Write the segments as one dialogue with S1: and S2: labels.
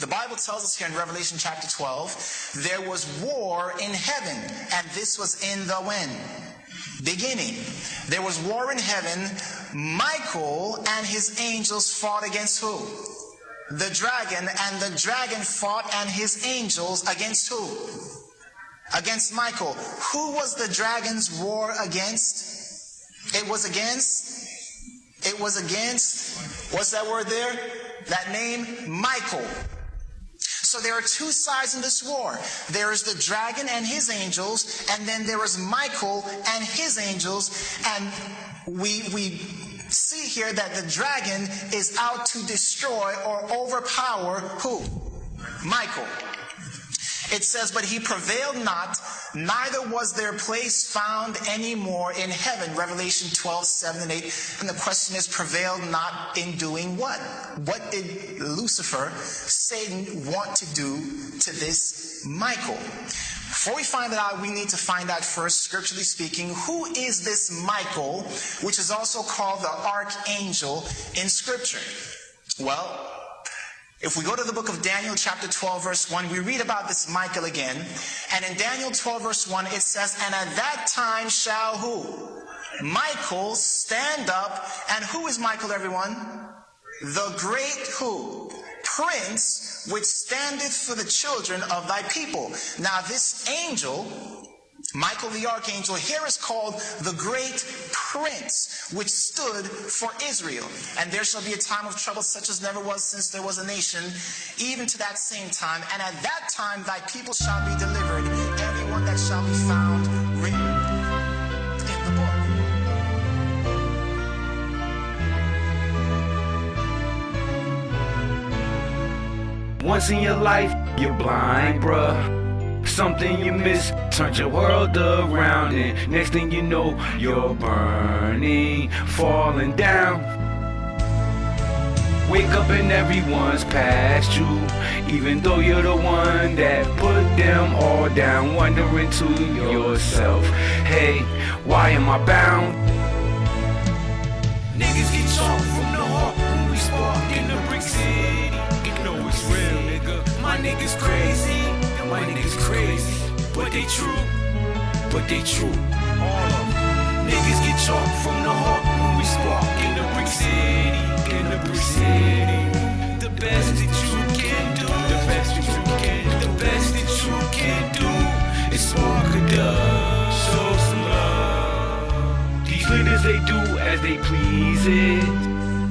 S1: The Bible tells us here in Revelation chapter 12, there was war in heaven, and this was in the when? Beginning. There was war in heaven. Michael and his angels fought against who? The dragon, and the dragon fought and his angels against who? Against Michael. Who was the dragon's war against? It was against, what's that word there? That name, Michael. So there are two sides in this war. There is the dragon and his angels, and then there is Michael and his angels. And we see here that the dragon is out to destroy or overpower who? Michael. It says, but he prevailed not, neither was their place found any more in heaven. Revelation 12, 7 and 8. And the question is, prevailed not in doing what? What did Lucifer, Satan, want to do to this Michael? Before we find that out, we need to find out first, scripturally speaking, who is this Michael, which is also called the archangel in Scripture? Well, if we go to the book of Daniel chapter 12 verse 1, we read about this Michael again. And in Daniel 12 verse 1 it says, and at that time shall who? Michael stand up. And who is Michael, everyone? The great who? Prince, which standeth for the children of thy people. Now this angel, Michael the archangel, here is called the great prince, which stood for Israel. And there shall be a time of trouble such as never was since there was a nation, even to that same time. And at that time thy people shall be delivered, everyone that shall be found written in the book.
S2: Once in your life, you're blind, bruh. Something you miss turned your world around, and next thing you know, you're burning, falling down. Wake up and everyone's past you, even though you're the one that put them all down. Wondering to yourself, hey, why am I bound? Niggas get chalked from the heart when we spark in the brick city. You know it's real, nigga. My niggas crazy. My niggas crazy, but they true, all of them. Niggas get chalked from the heart when we spark in the brick city, The best that you can do, the best that you can do is spark a dub, show some love. These leaders, they do as they please it.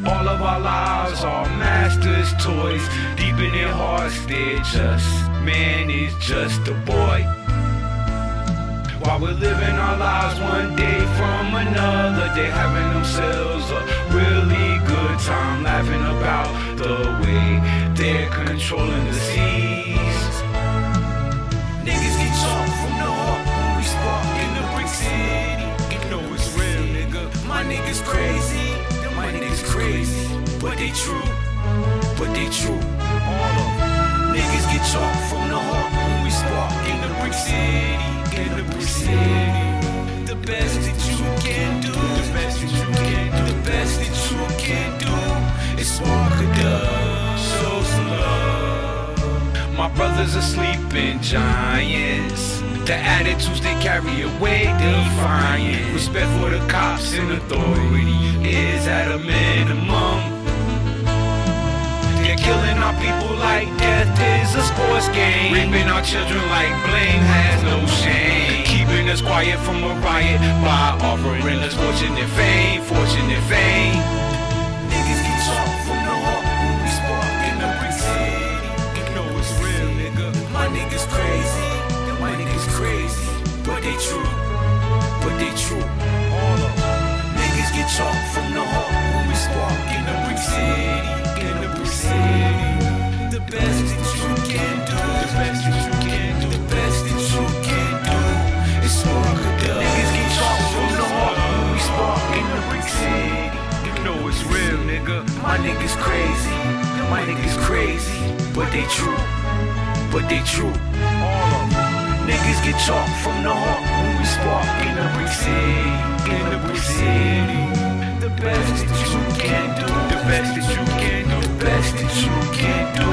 S2: All of our lives are masters' toys. Deep in their hearts, they're just, man is just a boy. While we're living our lives one day from another, they're having themselves a really good time, laughing about the way they're controlling the seas. Niggas get chalked from the heart when we spark in the brick city. You know it's real, nigga. My niggas crazy. My niggas crazy, but they true, all of them. Niggas get chalked from the heart when we spark in the brick city, The best that you can do, the best that you can do is spark a dub, show some love. My brothers are sleeping giants. The attitudes they carry away defiant. Respect for the cops and authority is at a minimum. They're killing our people like death is a sports game. Raping our children like blame has no shame. Keeping us quiet from a riot by offering us fortune and fame. Niggas get chalked from the heart when we spark in the brick city. You know it's real, nigga. My niggas crazy. My niggas crazy, but they true, all of them. Niggas get chalked from the heart when we spark in the brick city, The best that you can do, the best that you can do is spark a dub. Niggas get chalked from the heart when we spark in the brick city. You know it's real, nigga. My niggas crazy, but they true, all of them. Niggas get chalked from the heart when we spark in the brick city, The best that you can do, the best that you can do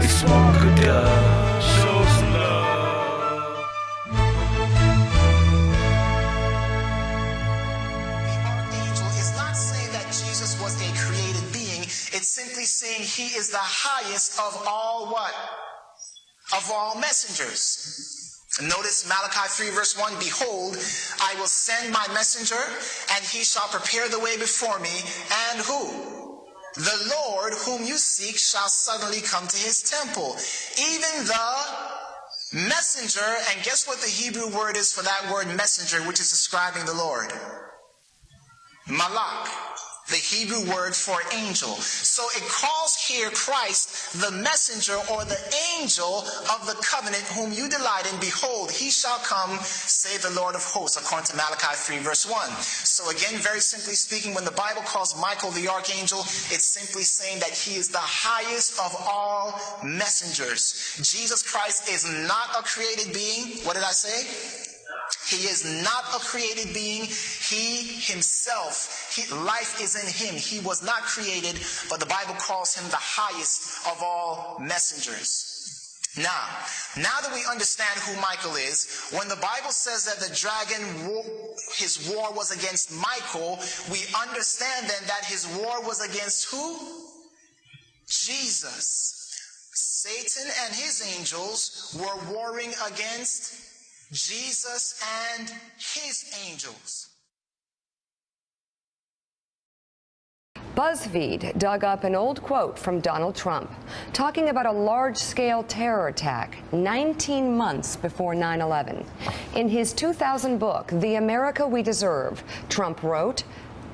S2: is It's Walker Dub. Show some love.
S1: Jesus was a created being. It's simply saying he is the highest of all what? Of all messengers. Notice Malachi 3 verse 1, behold, I will send my messenger, and he shall prepare the way before me, and who? The Lord whom you seek shall suddenly come to his temple. Even the messenger, and guess what the Hebrew word is for that word messenger, which is describing the Lord? Malak. The Hebrew word for angel. So it calls here Christ the messenger or the angel of the covenant whom you delight in. Behold, he shall come, say the Lord of hosts, according to Malachi 3 verse 1. So again, very simply speaking, when the Bible calls Michael the archangel, it's simply saying that he is the highest of all messengers. Jesus Christ is not a created being. What did I say? He is not a created being. He himself, life is in him. He was not created, but the Bible calls him the highest of all messengers. Now that we understand who Michael is, when the Bible says that the dragon, his war was against Michael, we understand then that his war was against who? Jesus. Satan and his angels were warring against Jesus and his angels.
S3: BuzzFeed dug up an old quote from Donald Trump talking about a large-scale terror attack 19 months before 9/11. In his 2000 book, The America We Deserve, Trump wrote,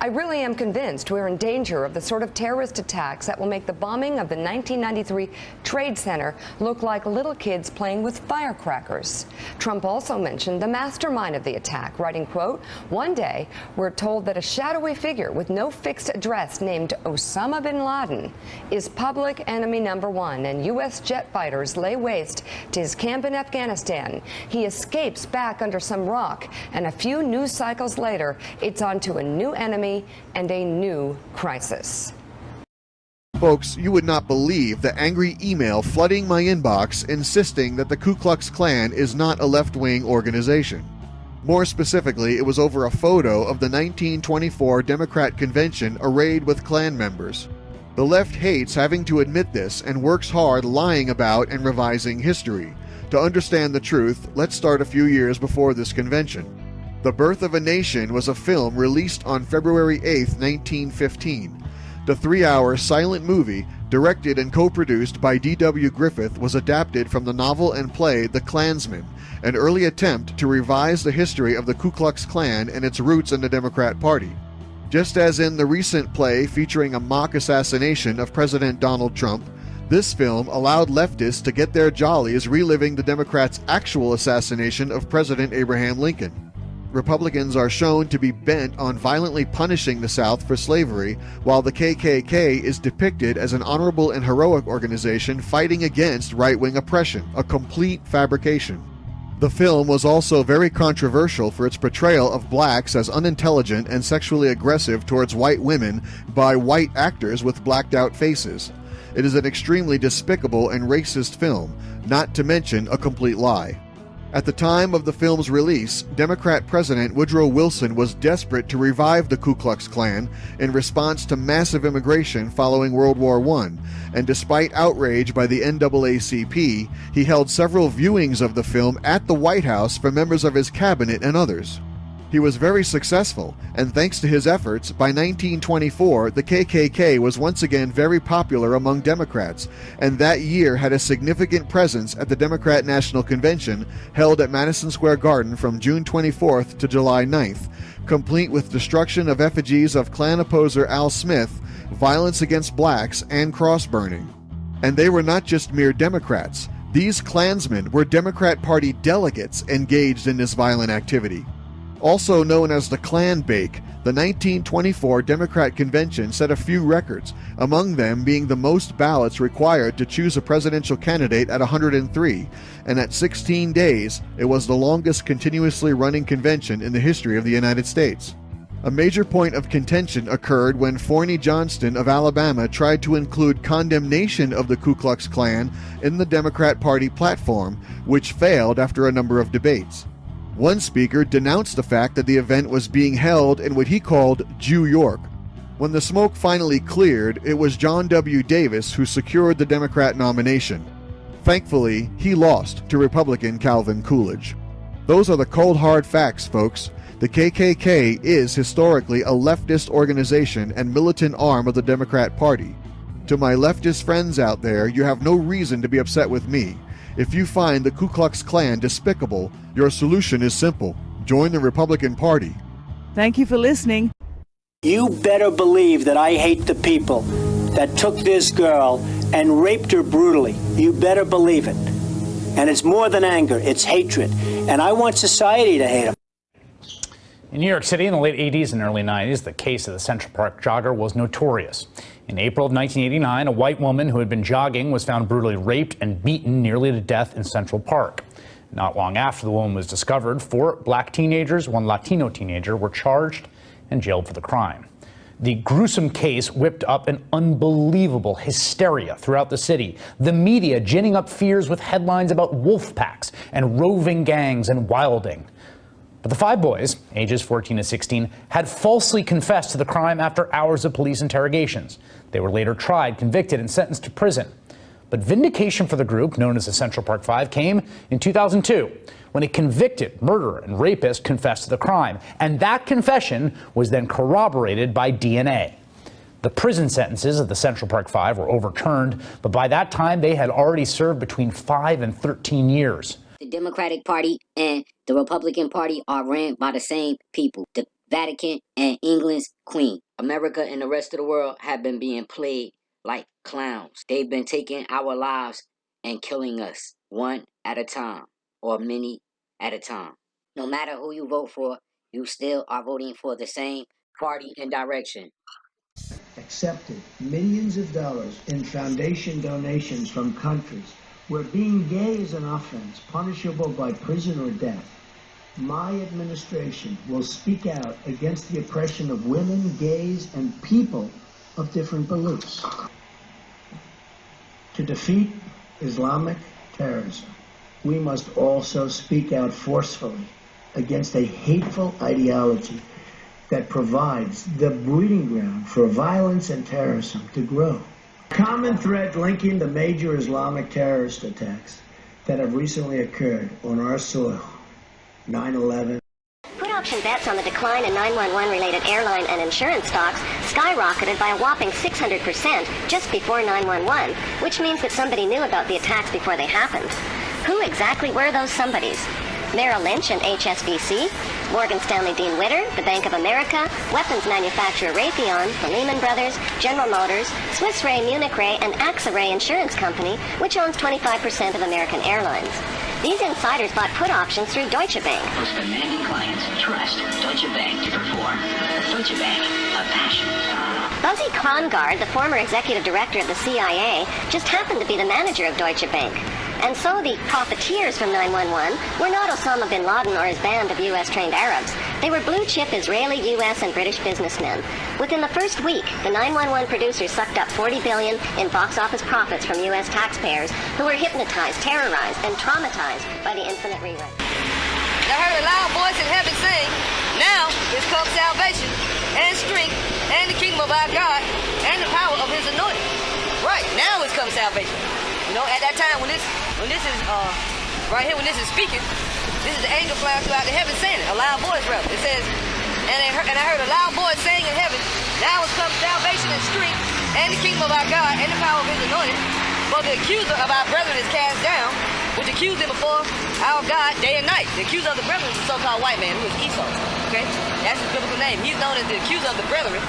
S3: I really am convinced we're in danger of the sort of terrorist attacks that will make the bombing of the 1993 Trade Center look like little kids playing with firecrackers. Trump also mentioned the mastermind of the attack, writing, quote, one day we're told that a shadowy figure with no fixed address named Osama bin Laden is public enemy number one, and U.S. jet fighters lay waste to his camp in Afghanistan. He escapes back under some rock, and a few news cycles later, it's on to a new enemy and a new crisis.
S4: Folks, you would not believe the angry email flooding my inbox insisting that the Ku Klux Klan is not a left-wing organization. More specifically, it was over a photo of the 1924 Democrat Convention arrayed with Klan members. The left hates having to admit this and works hard lying about and revising history. To understand the truth, let's start a few years before this convention. The Birth of a Nation was a film released on February 8, 1915. The 3-hour silent movie, directed and co-produced by D.W. Griffith, was adapted from the novel and play The Klansman, an early attempt to revise the history of the Ku Klux Klan and its roots in the Democrat Party. Just as in the recent play featuring a mock assassination of President Donald Trump, this film allowed leftists to get their jollies reliving the Democrats' actual assassination of President Abraham Lincoln. Republicans are shown to be bent on violently punishing the South for slavery, while the KKK is depicted as an honorable and heroic organization fighting against right-wing oppression, a complete fabrication. The film was also very controversial for its portrayal of blacks as unintelligent and sexually aggressive towards white women by white actors with blacked-out faces. It is an extremely despicable and racist film, not to mention a complete lie. At the time of the film's release, Democrat President Woodrow Wilson was desperate to revive the Ku Klux Klan in response to massive immigration following World War I, and despite outrage by the NAACP, he held several viewings of the film at the White House for members of his cabinet and others. He was very successful, and thanks to his efforts, by 1924, the KKK was once again very popular among Democrats, and that year had a significant presence at the Democrat National Convention held at Madison Square Garden from June 24th to July 9th, complete with destruction of effigies of Klan opposer Al Smith, violence against blacks, and cross-burning. And they were not just mere Democrats. These Klansmen were Democrat Party delegates engaged in this violent activity. Also known as the Klan Bake, the 1924 Democrat Convention set a few records, among them being the most ballots required to choose a presidential candidate at 103, and at 16 days, it was the longest continuously running convention in the history of the United States. A major point of contention occurred when Forney Johnston of Alabama tried to include condemnation of the Ku Klux Klan in the Democrat Party platform, which failed after a number of debates. One speaker denounced the fact that the event was being held in what he called Jew York. When the smoke finally cleared, it was John W. Davis who secured the Democrat nomination. Thankfully, he lost to Republican Calvin Coolidge. Those are the cold hard facts, folks. The KKK is historically a leftist organization and militant arm of the Democrat Party. To my leftist friends out there, you have no reason to be upset with me. If you find the Ku Klux Klan despicable, your solution is simple. Join the Republican Party.
S5: Thank you for listening.
S6: You better believe that I hate the people that took this girl and raped her brutally. You better believe it. And it's more than anger, it's hatred. And I want society to hate them.
S7: In New York City in the late 80s and early 90s, the case of the Central Park jogger was notorious. In April of 1989, a white woman who had been jogging was found brutally raped and beaten nearly to death in Central Park. Not long after the woman was discovered, 4 black teenagers, 1 Latino teenager were charged and jailed for the crime. The gruesome case whipped up an unbelievable hysteria throughout the city, the media ginning up fears with headlines about wolf packs and roving gangs and wilding. But the 5 boys, ages 14 to 16, had falsely confessed to the crime after hours of police interrogations. They were later tried, convicted, and sentenced to prison. But vindication for the group, known as the Central Park 5, came in 2002, when a convicted murderer and rapist confessed to the crime. And that confession was then corroborated by DNA. The prison sentences of the Central Park 5 were overturned, but by that time they had already served between 5 and 13 years.
S8: The Democratic Party and the Republican Party are ran by the same people, the Vatican and England's Queen. America and the rest of the world have been being played like clowns. They've been taking our lives and killing us one at a time, or many at a time. No matter who you vote for, you still are voting for the same party and direction.
S9: Accepted millions of dollars in foundation donations from countries where being gay is an offense punishable by prison or death. My administration will speak out against the oppression of women, gays, and people of different beliefs. To defeat Islamic terrorism, we must also speak out forcefully against a hateful ideology that provides the breeding ground for violence and terrorism to grow. Common thread linking the major Islamic terrorist attacks that have recently occurred on our soil, 9/11.
S10: Put option bets on the decline in 911-related airline and insurance stocks skyrocketed by a whopping 600% just before 911, which means that somebody knew about the attacks before they happened. Who exactly were those somebodies? Merrill Lynch and HSBC, Morgan Stanley Dean Witter, the Bank of America, weapons manufacturer Raytheon, the Lehman Brothers, General Motors, Swiss Re, Munich Re, and AXA Re Insurance Company, which owns 25% of American Airlines. These insiders bought put options through Deutsche Bank.
S11: Most demanding clients trust Deutsche Bank to perform. Deutsche Bank, a passion.
S10: Buzzy Krongard, the former executive director of the CIA, just happened to be the manager of Deutsche Bank. And so the profiteers from 911 were not Osama bin Laden or his band of U.S.-trained Arabs. They were blue-chip Israeli, U.S., and British businessmen. Within the first week, the 911 producers sucked up $40 billion in box office profits from U.S. taxpayers who were hypnotized, terrorized, and traumatized by the infinite rerun.
S12: I heard a loud voice in heaven saying, "Now is come salvation and strength and the kingdom of our God and the power of his anointing." Right, now is come salvation. You know, at that time when this is right here, when this is speaking, this is the angel flying throughout the heaven saying it, a loud voice rather. It says, and I heard a loud voice saying in heaven, "Now is come salvation and strength and the kingdom of our God and the power of his anointing. For the accuser of our brethren is cast down, which accused them before our God day and night." The accuser of the brethren is the so-called white man, who is Esau. Okay, that's his biblical name. He's known as the accuser of the brethren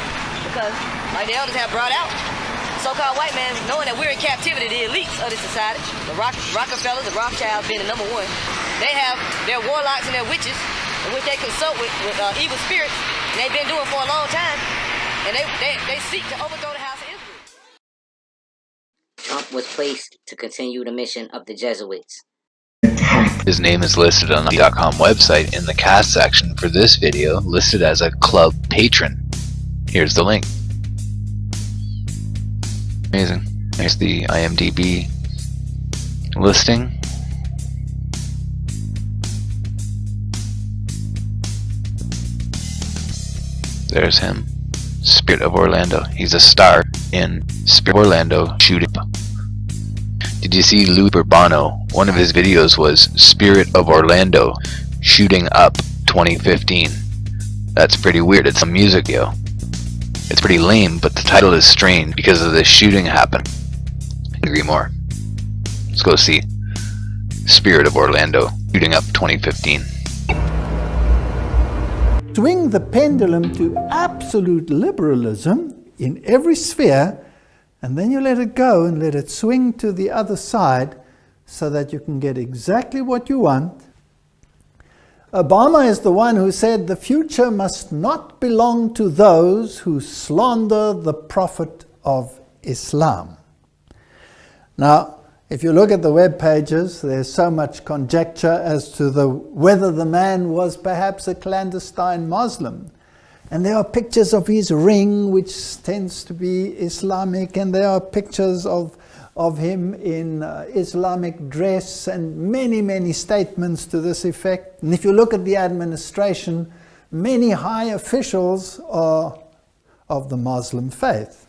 S12: because, like the elders have brought out, so-called white man, knowing that we're in captivity, the elites of the society, the Rockefellers, the Rothschilds being the number one, they have their warlocks and their witches, in which they consult with evil spirits, and they've been doing for a long time, and they seek to overthrow the house of Israel.
S8: Trump was placed to continue the mission of the Jesuits.
S9: Attacked
S13: His name is listed on the .com website in the cast section for this video, listed as a club patron. Here's the link. Amazing. There's the IMDb listing. There's him. Spirit of Orlando. He's a star in Spirit of Orlando Shooting Up. Did you see Lou Bourbono? One of his videos was Spirit of Orlando Shooting Up 2015. That's pretty weird. It's a music video. It's pretty lame, but the title is strange because of this shooting happened. Agree more. Let's go see Spirit of Orlando Shooting Up 2015.
S14: Swing the pendulum to absolute liberalism in every sphere, and then you let it go and let it swing to the other side so that you can get exactly what you want. Obama is the one who said the future must not belong to those who slander the Prophet of Islam. Now, if you look at the web pages, there's so much conjecture as to whether the man was perhaps a clandestine Muslim. And there are pictures of his ring, which tends to be Islamic, and there are pictures of him in Islamic dress, and many, many statements to this effect. And if you look at the administration, many high officials are of the Muslim faith.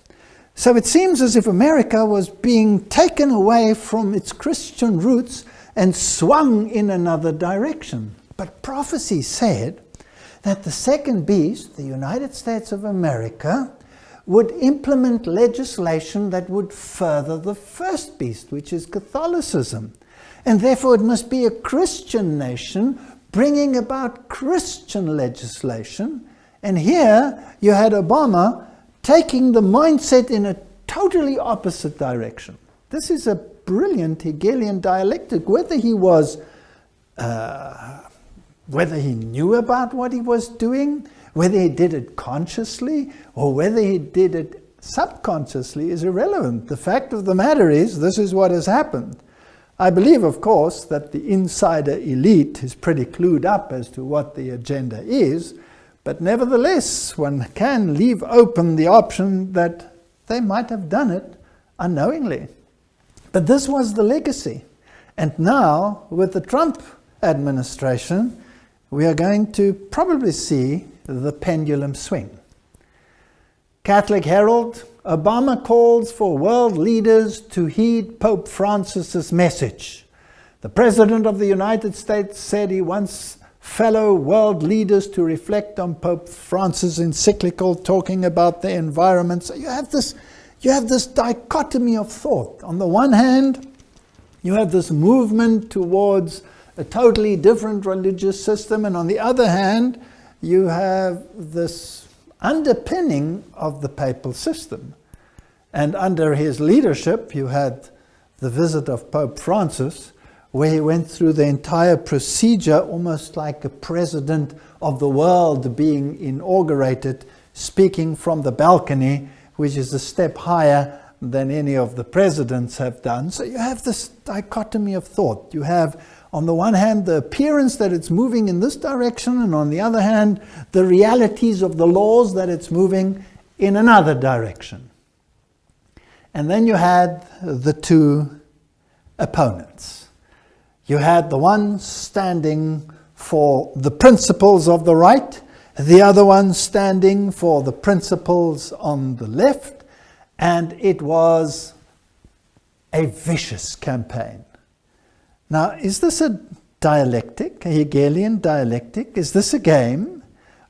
S14: So it seems as if America was being taken away from its Christian roots and swung in another direction. But prophecy said that the second beast, the United States of America, would implement legislation that would further the first beast, which is Catholicism. And therefore it must be a Christian nation bringing about Christian legislation. And here you had Obama taking the mindset in a totally opposite direction. This is a brilliant Hegelian dialectic. Whether he knew about what he was doing, whether he did it consciously, or whether he did it subconsciously is irrelevant. The fact of the matter is, this is what has happened. I believe, of course, that the insider elite is pretty clued up as to what the agenda is, but nevertheless, one can leave open the option that they might have done it unknowingly. But this was the legacy. And now, with the Trump administration, we are going to probably see the pendulum swing. Catholic Herald, Obama calls for world leaders to heed Pope Francis's message. The President of the United States said he wants fellow world leaders to reflect on Pope Francis' encyclical talking about the environment. So you have this dichotomy of thought. On the one hand, you have this movement towards a totally different religious system, and on the other hand, you have this underpinning of the papal system. And under his leadership, you had the visit of Pope Francis, where he went through the entire procedure almost like a president of the world being inaugurated, speaking from the balcony, which is a step higher than any of the presidents have done. So you have this dichotomy of thought. You have, on the one hand, the appearance that it's moving in this direction, and on the other hand, the realities of the laws that it's moving in another direction. And then you had the two opponents. You had the one standing for the principles of the right, the other one standing for the principles on the left, and it was a vicious campaign. Now, is this a dialectic, a Hegelian dialectic? Is this a game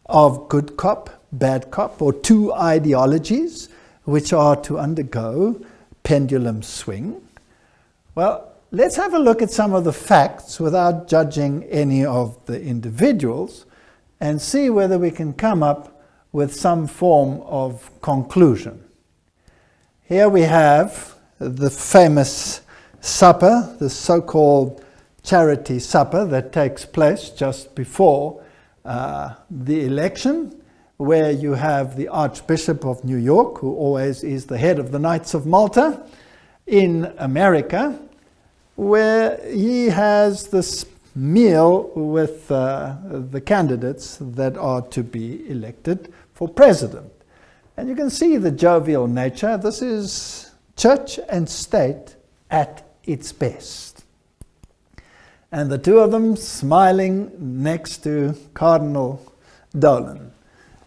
S14: of good cop, bad cop, or two ideologies which are to undergo pendulum swing? Well, let's have a look at some of the facts without judging any of the individuals and see whether we can come up with some form of conclusion. Here we have the famous supper, the so-called charity supper that takes place just before the election, where you have the Archbishop of New York, who always is the head of the Knights of Malta, in America, where he has this meal with the candidates that are to be elected for president. And you can see the jovial nature. This is church and state at its best. And the two of them smiling next to Cardinal Dolan.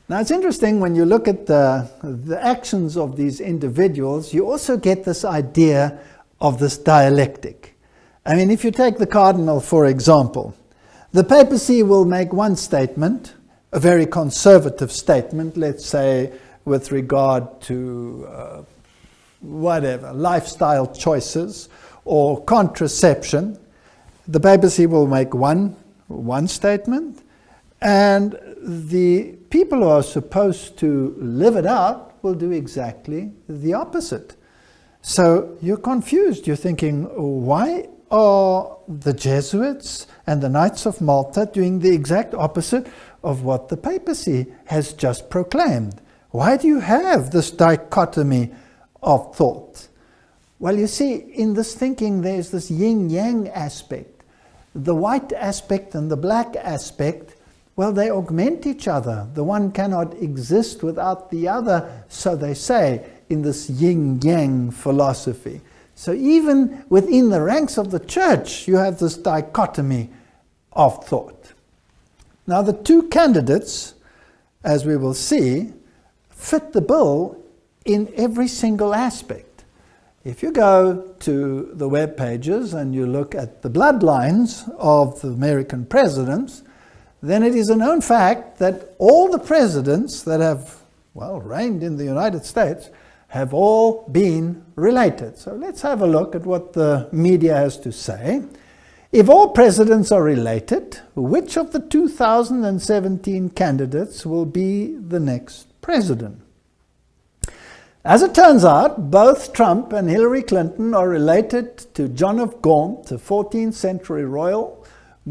S14: Now it's interesting when you look at the actions of these individuals, you also get this idea of this dialectic. I mean, if you take the Cardinal, for example, the papacy will make one statement, a very conservative statement, let's say with regard to lifestyle choices or contraception. The papacy will make one statement, and the people who are supposed to live it out will do exactly the opposite. So you're confused. You're thinking, why are the Jesuits and the Knights of Malta doing the exact opposite of what the papacy has just proclaimed? Why do you have this dichotomy of thought? Well, you see, in this thinking, there's this yin-yang aspect. The white aspect and the black aspect, well, they augment each other. The one cannot exist without the other, so they say, in this yin-yang philosophy. So even within the ranks of the church, you have this dichotomy of thought. Now, the two candidates, as we will see, fit the bill in every single aspect. If you go to the web pages and you look at the bloodlines of the American presidents, then it is a known fact that all the presidents that have, reigned in the United States have all been related. So let's have a look at what the media has to say. If all presidents are related, which of the 2017 candidates will be the next president? As it turns out, both Trump and Hillary Clinton are related to John of Gaunt, a 14th century royal.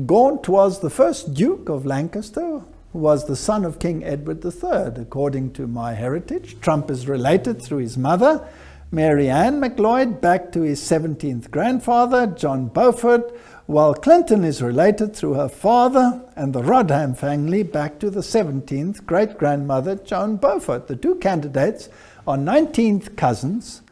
S14: Gaunt was the first Duke of Lancaster, who was the son of King Edward III. According to MyHeritage, Trump is related through his mother, Mary Ann McLeod, back to his 17th grandfather, John Beaufort, while Clinton is related through her father and the Rodham family back to the 17th great-grandmother, Joan Beaufort. The two candidates are 19th cousins,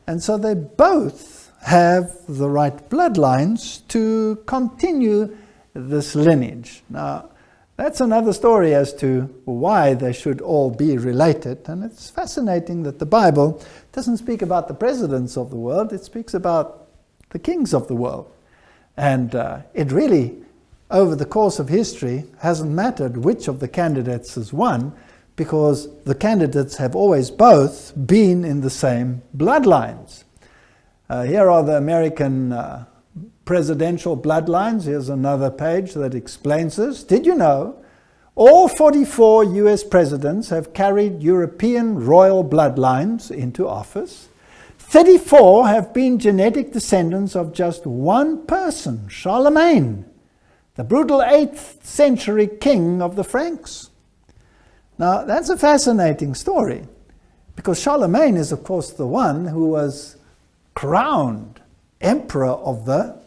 S14: and so they both have the right bloodlines to continue this lineage. Now, that's another story as to why they should all be related, and it's fascinating that the Bible doesn't speak about the presidents of the world, it speaks about the kings of the world. And it really, over the course of history, hasn't mattered which of the candidates has won, because the candidates have always both been in the same bloodlines. Here are the American presidential bloodlines. Here's another page that explains this. Did you know all 44 US presidents have carried European royal bloodlines into office? 34 have been genetic descendants of just one person, Charlemagne, the brutal 8th century king of the Franks. Now, that's a fascinating story, because Charlemagne is, of course, the one who was crowned emperor of the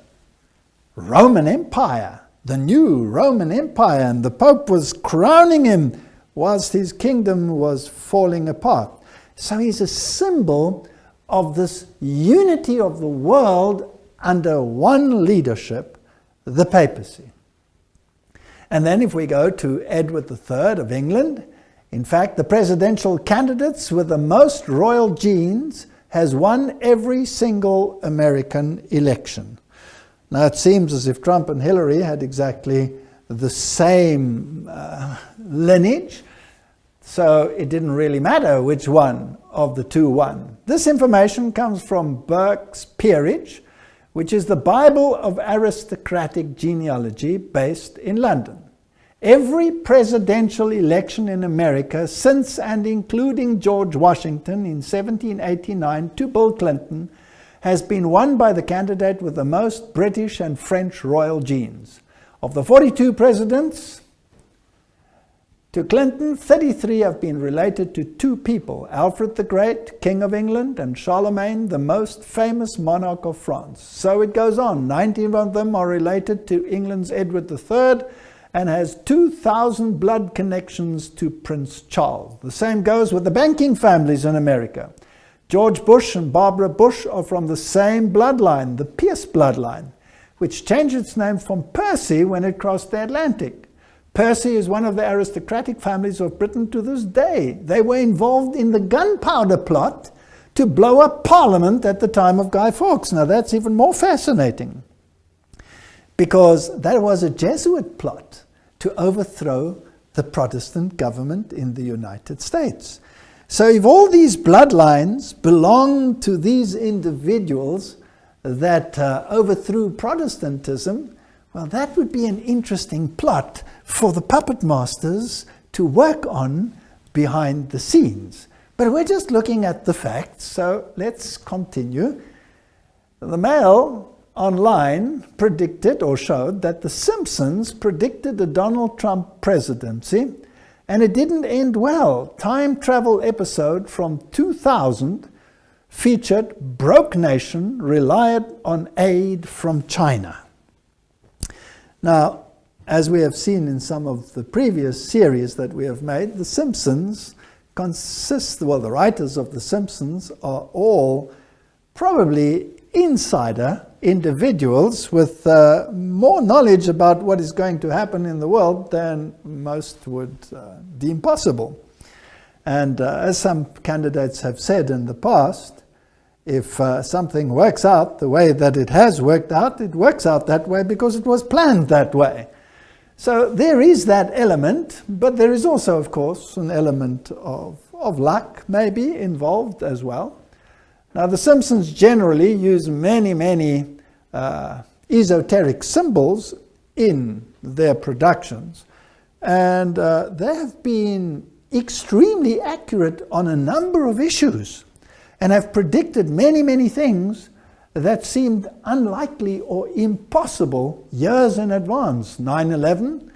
S14: Roman Empire, the new Roman Empire, and the Pope was crowning him whilst his kingdom was falling apart. So he's a symbol of this unity of the world under one leadership, the papacy. And then if we go to Edward III of England, in fact, the presidential candidates with the most royal genes has won every single American election. Now, it seems as if Trump and Hillary had exactly the same lineage, so it didn't really matter which one of the two won. This information comes from Burke's Peerage, which is the Bible of aristocratic genealogy based in London. Every presidential election in America since and including George Washington in 1789 to Bill Clinton has been won by the candidate with the most British and French royal genes. Of the 42 presidents, To Clinton, 33 have been related to two people, Alfred the Great, King of England, and Charlemagne, the most famous monarch of France. So it goes on. 19 of them are related to England's Edward III and has 2,000 blood connections to Prince Charles. The same goes with the banking families in America. George Bush and Barbara Bush are from the same bloodline, the Pierce bloodline, which changed its name from Percy when it crossed the Atlantic. Percy is one of the aristocratic families of Britain to this day. They were involved in the gunpowder plot to blow up Parliament at the time of Guy Fawkes. Now that's even more fascinating, because that was a Jesuit plot to overthrow the Protestant government in the United States. So if all these bloodlines belong to these individuals that overthrew Protestantism, well, that would be an interesting plot for the puppet masters to work on behind the scenes. But we're just looking at the facts, so let's continue. The Mail online predicted or showed that The Simpsons predicted a Donald Trump presidency, and it didn't end well. Time travel episode from 2000 featured broke nation relied on aid from China. Now, as we have seen in some of the previous series that we have made, The Simpsons the writers of The Simpsons are all probably insider individuals with more knowledge about what is going to happen in the world than most would deem possible. And as some candidates have said in the past, if something works out the way that it has worked out, it works out that way because it was planned that way. So there is that element, but there is also, of course, an element of luck maybe involved as well. Now, The Simpsons generally use many esoteric symbols in their productions, and they have been extremely accurate on a number of issues and have predicted many things that seemed unlikely or impossible years in advance. 9/11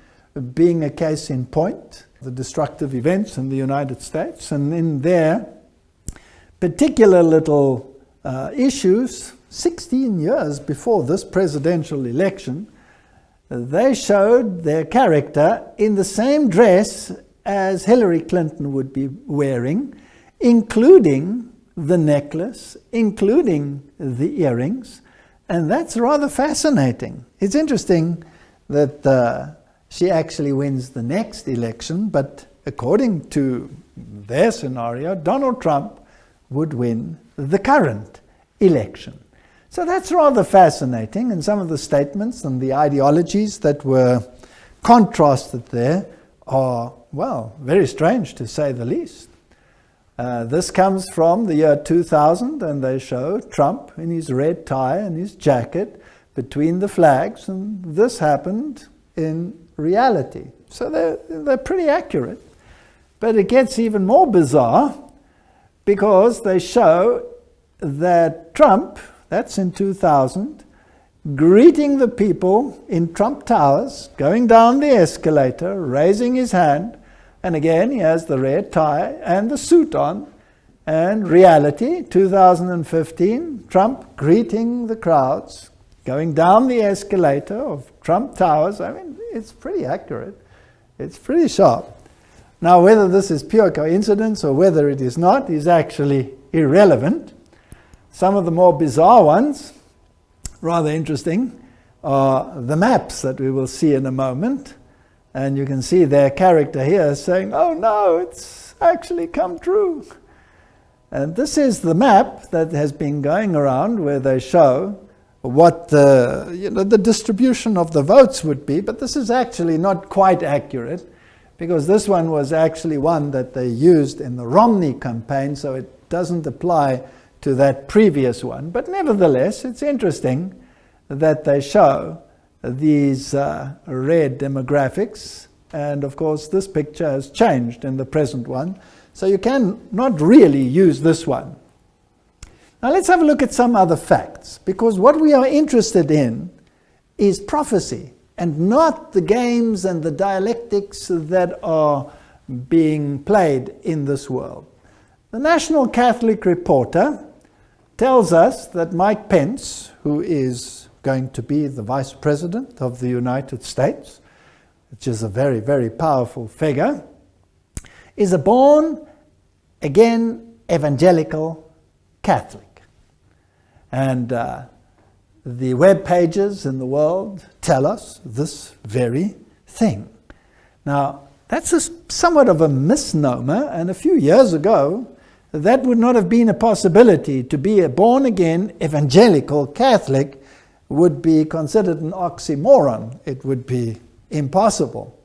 S14: being a case in point, the destructive events in the United States, and in their particular little issues, 16 years before this presidential election, they showed their character in the same dress as Hillary Clinton would be wearing, including the necklace, including the earrings, and that's rather fascinating. It's interesting that she actually wins the next election, but according to their scenario, Donald Trump would win the current election. So that's rather fascinating, and some of the statements and the ideologies that were contrasted there are, well, very strange to say the least. This comes from the year 2000, and they show Trump in his red tie and his jacket between the flags, and this happened in reality. So they're pretty accurate. But it gets even more bizarre because they show that Trump, that's in 2000, greeting the people in Trump Towers, going down the escalator, raising his hand, and again he has the red tie and the suit on. And reality, 2015, Trump greeting the crowds, going down the escalator of Trump Towers. I mean, it's pretty accurate. It's pretty sharp. Now, whether this is pure coincidence or whether it is not is actually irrelevant. Some of the more bizarre ones, rather interesting, are the maps that we will see in a moment. And you can see their character here saying, oh no, it's actually come true. And this is the map that has been going around where they show what the distribution of the votes would be, but this is actually not quite accurate because this one was actually one that they used in the Romney campaign, so it doesn't apply to that previous one. But nevertheless, it's interesting that they show these red demographics, and of course this picture has changed in the present one, so you can not really use this one. Now let's have a look at some other facts, because what we are interested in is prophecy and not the games and the dialectics that are being played in this world. The National Catholic Reporter tells us that Mike Pence, who is going to be the Vice President of the United States, which is a very, very powerful figure, is a born-again evangelical Catholic. And the web pages in the world tell us this very thing. Now, that's somewhat of a misnomer, and a few years ago, that would not have been a possibility. To be a born-again evangelical Catholic would be considered an oxymoron. It would be impossible.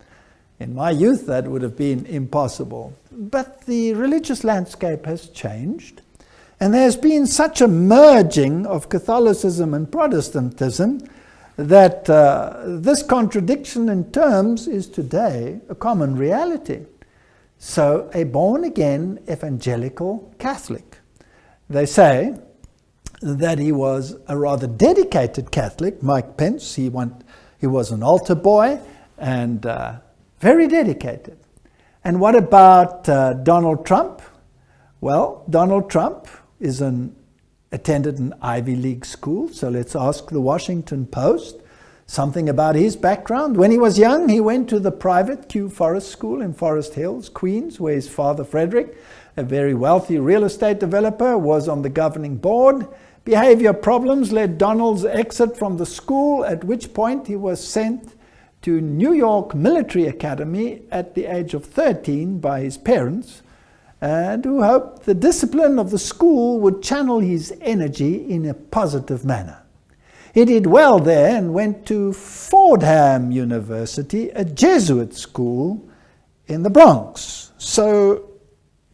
S14: In my youth, that would have been impossible. But the religious landscape has changed, and there's been such a merging of Catholicism and Protestantism that this contradiction in terms is today a common reality. So, a born-again evangelical Catholic. They say that he was a rather dedicated Catholic, Mike Pence. He was an altar boy and very dedicated. And what about Donald Trump? Well, Donald Trump attended an Ivy League school, so let's ask the Washington Post something about his background. When he was young, he went to the private Kew Forest School in Forest Hills, Queens, where his father, Frederick, a very wealthy real estate developer, was on the governing board. Behavior problems led Donald's exit from the school, at which point he was sent to New York Military Academy at the age of 13 by his parents, and who hoped the discipline of the school would channel his energy in a positive manner. He did well there and went to Fordham University, a Jesuit school in the Bronx. So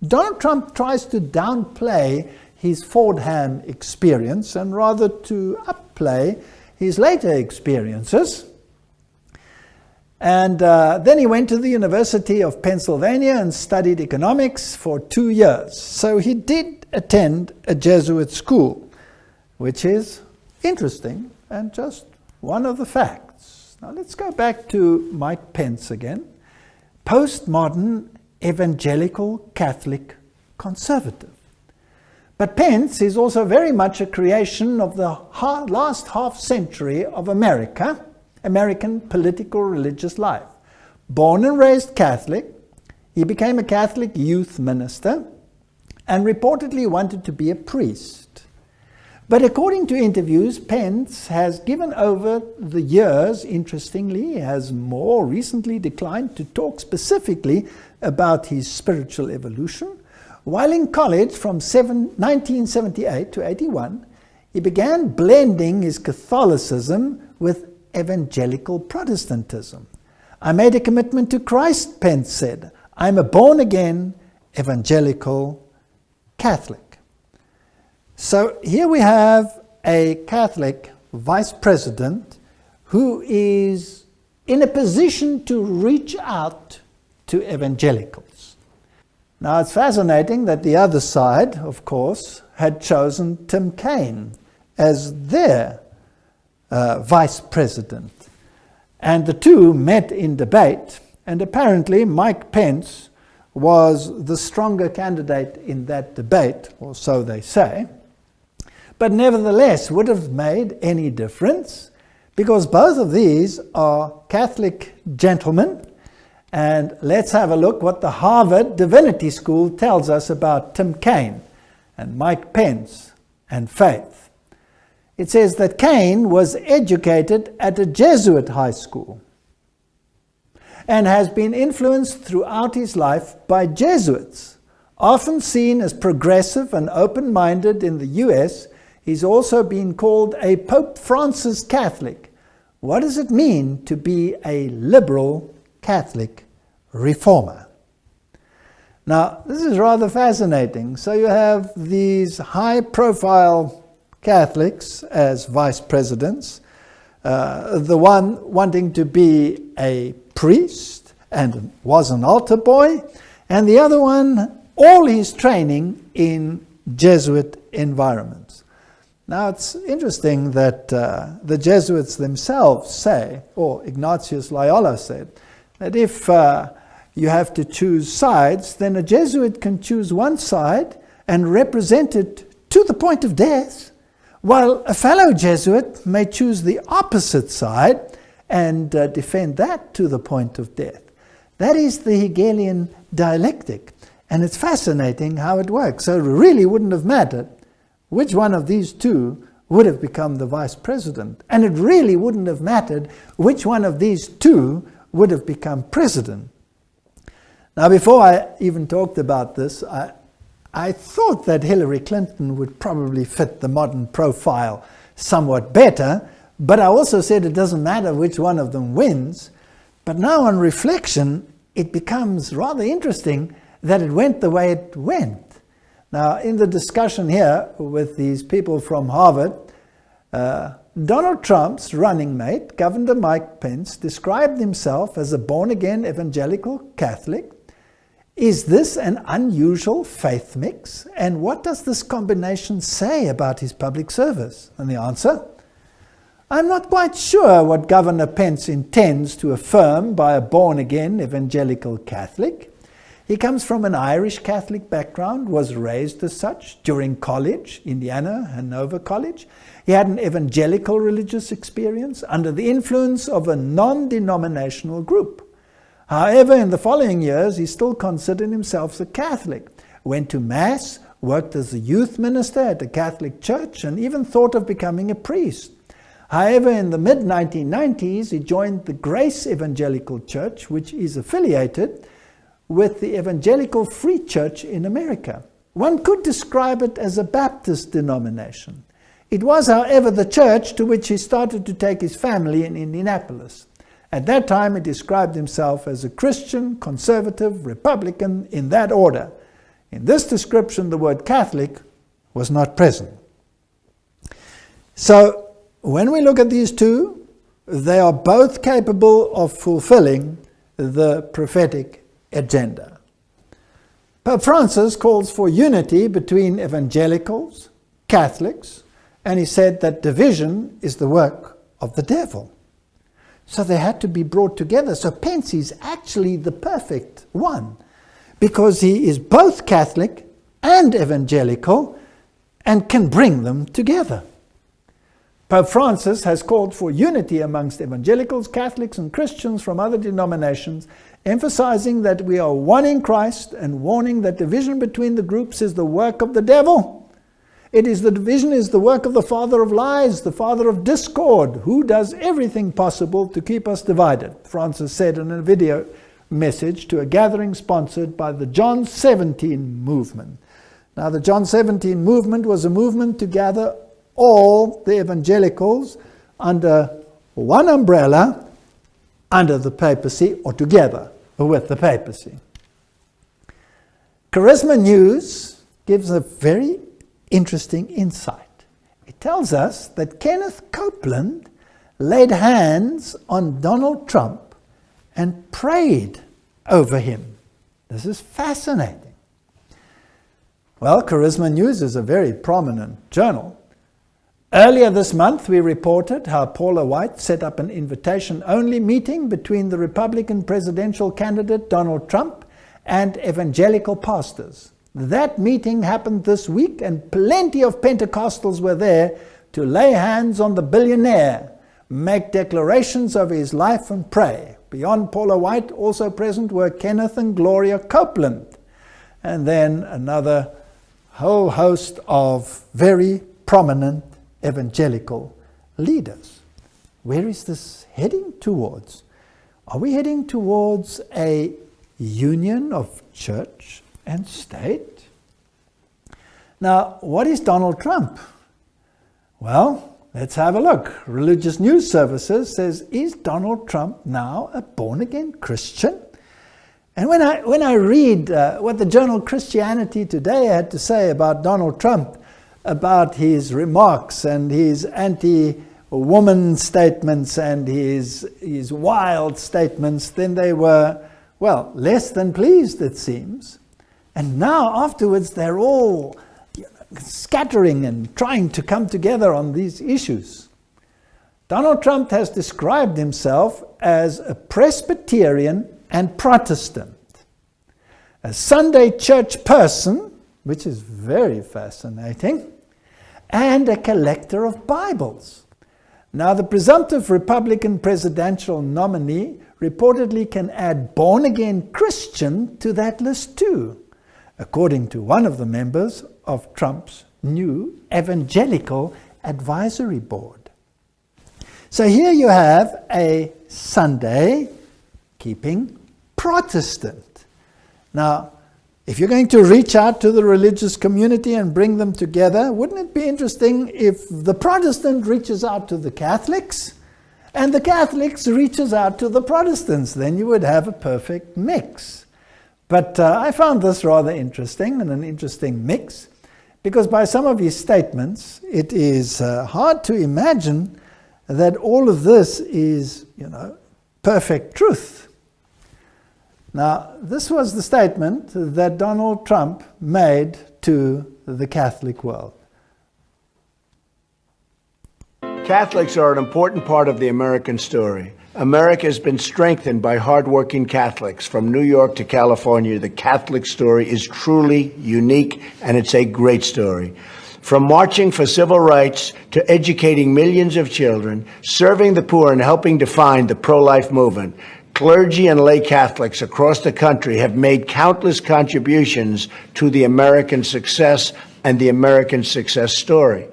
S14: Donald Trump tries to downplay his Fordham experience and rather to upplay his later experiences. And then he went to the University of Pennsylvania and studied economics for 2 years. So he did attend a Jesuit school, which is interesting and just one of the facts. Now let's go back to Mike Pence again. Postmodern evangelical Catholic conservative. But Pence is also very much a creation of the last half century of American political religious life. Born and raised Catholic, he became a Catholic youth minister and reportedly wanted to be a priest. But according to interviews, Pence has given over the years, interestingly, has more recently declined to talk specifically about his spiritual evolution. While in college from 1978 to 81, he began blending his Catholicism with evangelical Protestantism. I made a commitment to Christ, Pence said. I'm a born-again evangelical Catholic. So here we have a Catholic vice president who is in a position to reach out to evangelicals. Now it's fascinating that the other side, of course, had chosen Tim Kaine as their vice president. And the two met in debate, and apparently Mike Pence was the stronger candidate in that debate, or so they say. But nevertheless, would have made any difference, because both of these are Catholic gentlemen. And let's have a look what the Harvard Divinity School tells us about Tim Kaine and Mike Pence and faith. It says that Kaine was educated at a Jesuit high school and has been influenced throughout his life by Jesuits. Often seen as progressive and open-minded in the US, he's also been called a Pope Francis Catholic. What does it mean to be a liberal Catholic reformer? Now, this is rather fascinating. So you have these high-profile Catholics as vice presidents, the one wanting to be a priest and was an altar boy, and the other one, all his training in Jesuit environments. Now, it's interesting that the Jesuits themselves say, or Ignatius Loyola said, that if you have to choose sides, then a Jesuit can choose one side and represent it to the point of death, while a fellow Jesuit may choose the opposite side and defend that to the point of death. That is the Hegelian dialectic, and it's fascinating how it works. So it really wouldn't have mattered which one of these two would have become the vice president, and it really wouldn't have mattered which one of these two would have become president. Now, before I even talked about this, I thought that Hillary Clinton would probably fit the modern profile somewhat better, but I also said it doesn't matter which one of them wins. But now on reflection, it becomes rather interesting that it went the way it went. Now, in the discussion here with these people from Harvard, Donald Trump's running mate, Governor Mike Pence, described himself as a born-again evangelical Catholic. Is this an unusual faith mix? And what does this combination say about his public service? And the answer? I'm not quite sure what Governor Pence intends to affirm by a born-again evangelical Catholic. He comes from an Irish Catholic background, was raised as such during college, Indiana Hanover College. He had an evangelical religious experience under the influence of a non-denominational group. However, in the following years, he still considered himself a Catholic, went to Mass, worked as a youth minister at a Catholic church, and even thought of becoming a priest. However, in the mid-1990s, he joined the Grace Evangelical Church, which is affiliated with the Evangelical Free Church in America. One could describe it as a Baptist denomination. It was, however, the church to which he started to take his family in Indianapolis. At that time, he described himself as a Christian, conservative, Republican, in that order. In this description, the word Catholic was not present. So, when we look at these two, they are both capable of fulfilling the prophetic agenda. Pope Francis calls for unity between evangelicals, Catholics, and he said that division is the work of the devil. So they had to be brought together. So Pence is actually the perfect one, because he is both Catholic and evangelical and can bring them together. Pope Francis has called for unity amongst evangelicals, Catholics, and Christians from other denominations, emphasizing that we are one in Christ and warning that division between the groups is the work of the devil. The division is the work of the father of lies, the father of discord, who does everything possible to keep us divided, Francis said in a video message to a gathering sponsored by the John 17 movement. Now, the John 17 movement was a movement to gather all the evangelicals under one umbrella, under the papacy, or together with the papacy. Charisma News gives a very interesting insight. It tells us that Kenneth Copeland laid hands on Donald Trump and prayed over him. This is fascinating. Well, Charisma News is a very prominent journal. Earlier this month, we reported how Paula White set up an invitation-only meeting between the Republican presidential candidate Donald Trump and evangelical pastors. That meeting happened this week, and plenty of Pentecostals were there to lay hands on the billionaire, make declarations of his life, and pray. Beyond Paula White, also present were Kenneth and Gloria Copeland, and then another whole host of very prominent evangelical leaders. Where is this heading towards? Are we heading towards a union of church and state? Now, what is Donald Trump? Well, let's have a look. Religious News Services says, is Donald Trump now a born-again Christian? And when I read what the journal Christianity Today had to say about Donald Trump, about his remarks and his anti-woman statements and his wild statements, then they were, well, less than pleased, it seems. And now, afterwards, they're all scattering and trying to come together on these issues. Donald Trump has described himself as a Presbyterian and Protestant. a Sunday church person, which is very fascinating, and a collector of Bibles. Now, the presumptive Republican presidential nominee reportedly can add born-again Christian to that list too, according to one of the members of Trump's new evangelical advisory board. So here you have a Sunday-keeping Protestant. Now, if you're going to reach out to the religious community and bring them together, wouldn't it be interesting if the Protestant reaches out to the Catholics and the Catholics reaches out to the Protestants? Then you would have a perfect mix. But I found this rather interesting and an interesting mix, because by some of his statements, it is hard to imagine that all of this is, perfect truth. Now, this was the statement that Donald Trump made to the Catholic world.
S15: Catholics are an important part of the American story. America has been strengthened by hardworking Catholics. From New York to California, the Catholic story is truly unique, and it's a great story. From marching for civil rights to educating millions of children, serving the poor, and helping define the pro-life movement, clergy and lay Catholics across the country have made countless contributions to the American success and the American success story.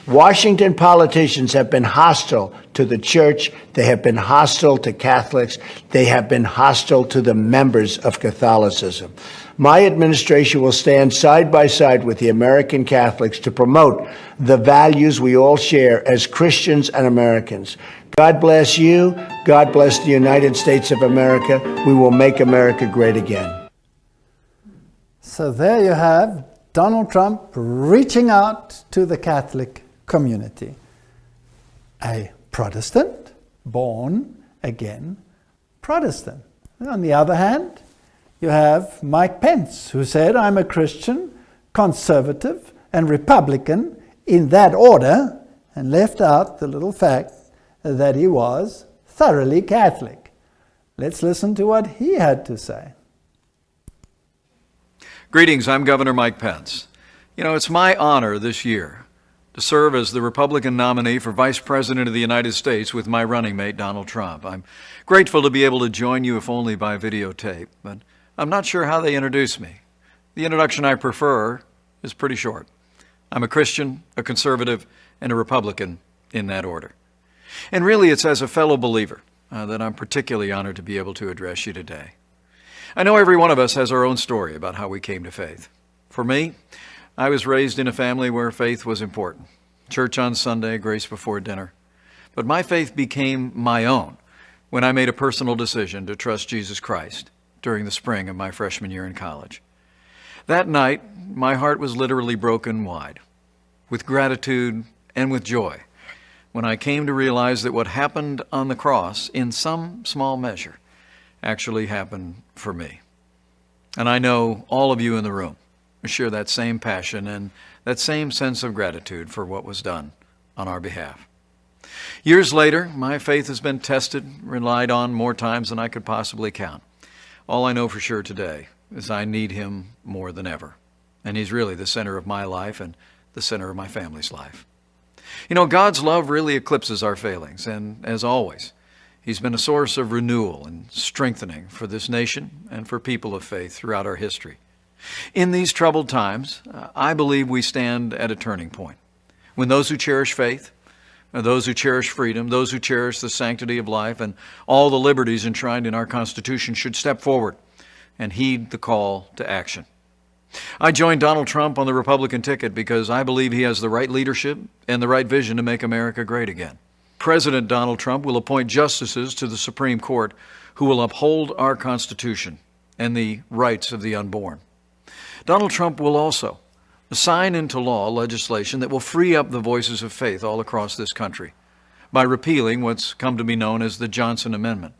S15: Washington politicians have been hostile to the church. They have been hostile to Catholics. They have been hostile to the members of Catholicism. My administration will stand side by side with the American Catholics to promote the values we all share as Christians and Americans. God bless you. God bless the United States of America. We will make America great again.
S14: So there you have Donald Trump reaching out to the Catholic community. A Protestant, born again Protestant. And on the other hand, you have Mike Pence, who said, I'm a Christian, conservative, and Republican in that order, and left out the little fact that he was thoroughly Catholic. Let's listen to what he had to say.
S16: Greetings, I'm Governor Mike Pence. It's my honor this year to serve as the Republican nominee for Vice President of the United States with my running mate, Donald Trump. I'm grateful to be able to join you, if only by videotape, but I'm not sure how they introduce me. The introduction I prefer is pretty short. I'm a Christian, a conservative, and a Republican in that order. And really, it's as a fellow believer that I'm particularly honored to be able to address you today. I know every one of us has our own story about how we came to faith. For me, I was raised in a family where faith was important. Church on Sunday, grace before dinner. But my faith became my own when I made a personal decision to trust Jesus Christ during the spring of my freshman year in college. That night, my heart was literally broken wide, with gratitude and with joy, when I came to realize that what happened on the cross, in some small measure, actually happened for me. And I know all of you in the room share that same passion and that same sense of gratitude for what was done on our behalf. Years later, my faith has been tested, relied on more times than I could possibly count. All I know for sure today is I need him more than ever. And he's really the center of my life and the center of my family's life. God's love really eclipses our failings, and as always, he's been a source of renewal and strengthening for this nation and for people of faith throughout our history. In these troubled times, I believe we stand at a turning point, when those who cherish faith, those who cherish freedom, those who cherish the sanctity of life and all the liberties enshrined in our Constitution should step forward and heed the call to action. I joined Donald Trump on the Republican ticket because I believe he has the right leadership and the right vision to make America great again. President Donald Trump will appoint justices to the Supreme Court who will uphold our Constitution and the rights of the unborn. Donald Trump will also sign into law legislation that will free up the voices of faith all across this country by repealing what's come to be known as the Johnson Amendment.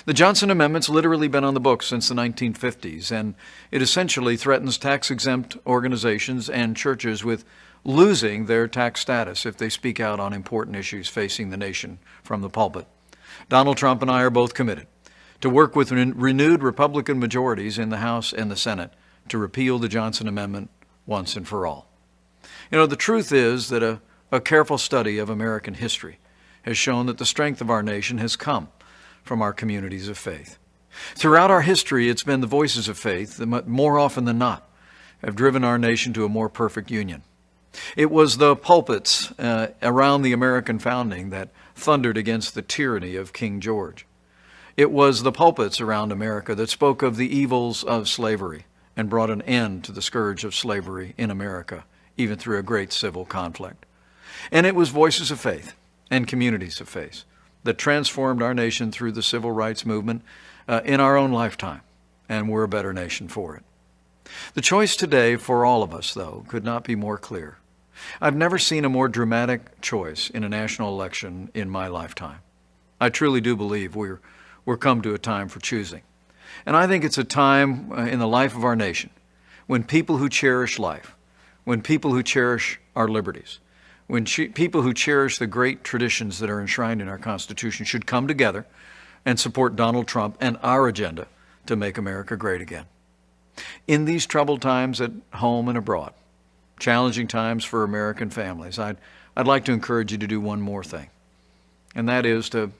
S16: The Johnson Amendment's literally been on the books since the 1950s, and it essentially threatens tax-exempt organizations and churches with losing their tax status if they speak out on important issues facing the nation from the pulpit. Donald Trump and I are both committed to work with renewed Republican majorities in the House and the Senate to repeal the Johnson Amendment once and for all. You know, the truth is that a careful study of American history has shown that the strength of our nation has come from our communities of faith. Throughout our history, it's been the voices of faith that more often than not have driven our nation to a more perfect union. It was the pulpits around the American founding that thundered against the tyranny of King George. It was the pulpits around America that spoke of the evils of slavery and brought an end to the scourge of slavery in America, even through a great civil conflict. And it was voices of faith and communities of faith that transformed our nation through the civil rights movement in our own lifetime, and we're a better nation for it. The choice today for all of us, though, could not be more clear. I've never seen a more dramatic choice in a national election in my lifetime. I truly do believe we're come to a time for choosing. And I think it's a time in the life of our nation when people who cherish life, when people who cherish our liberties, when people who cherish the great traditions that are enshrined in our Constitution should come together and support Donald Trump and our agenda to make America great again. In these troubled times at home and abroad, challenging times for American families, I'd like to encourage you to do one more thing, and that is to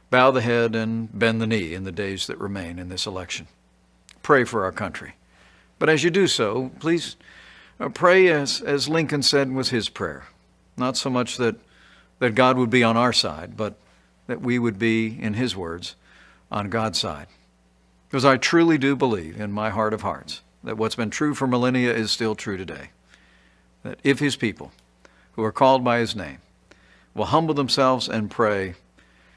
S16: bow the head and bend the knee in the days that remain in this election. Pray for our country. But as you do so, please pray as Lincoln said was his prayer. Not so much that God would be on our side, but that we would be, in his words, on God's side. Because I truly do believe in my heart of hearts that what's been true for millennia is still true today. That if his people, who are called by his name, will humble themselves and pray,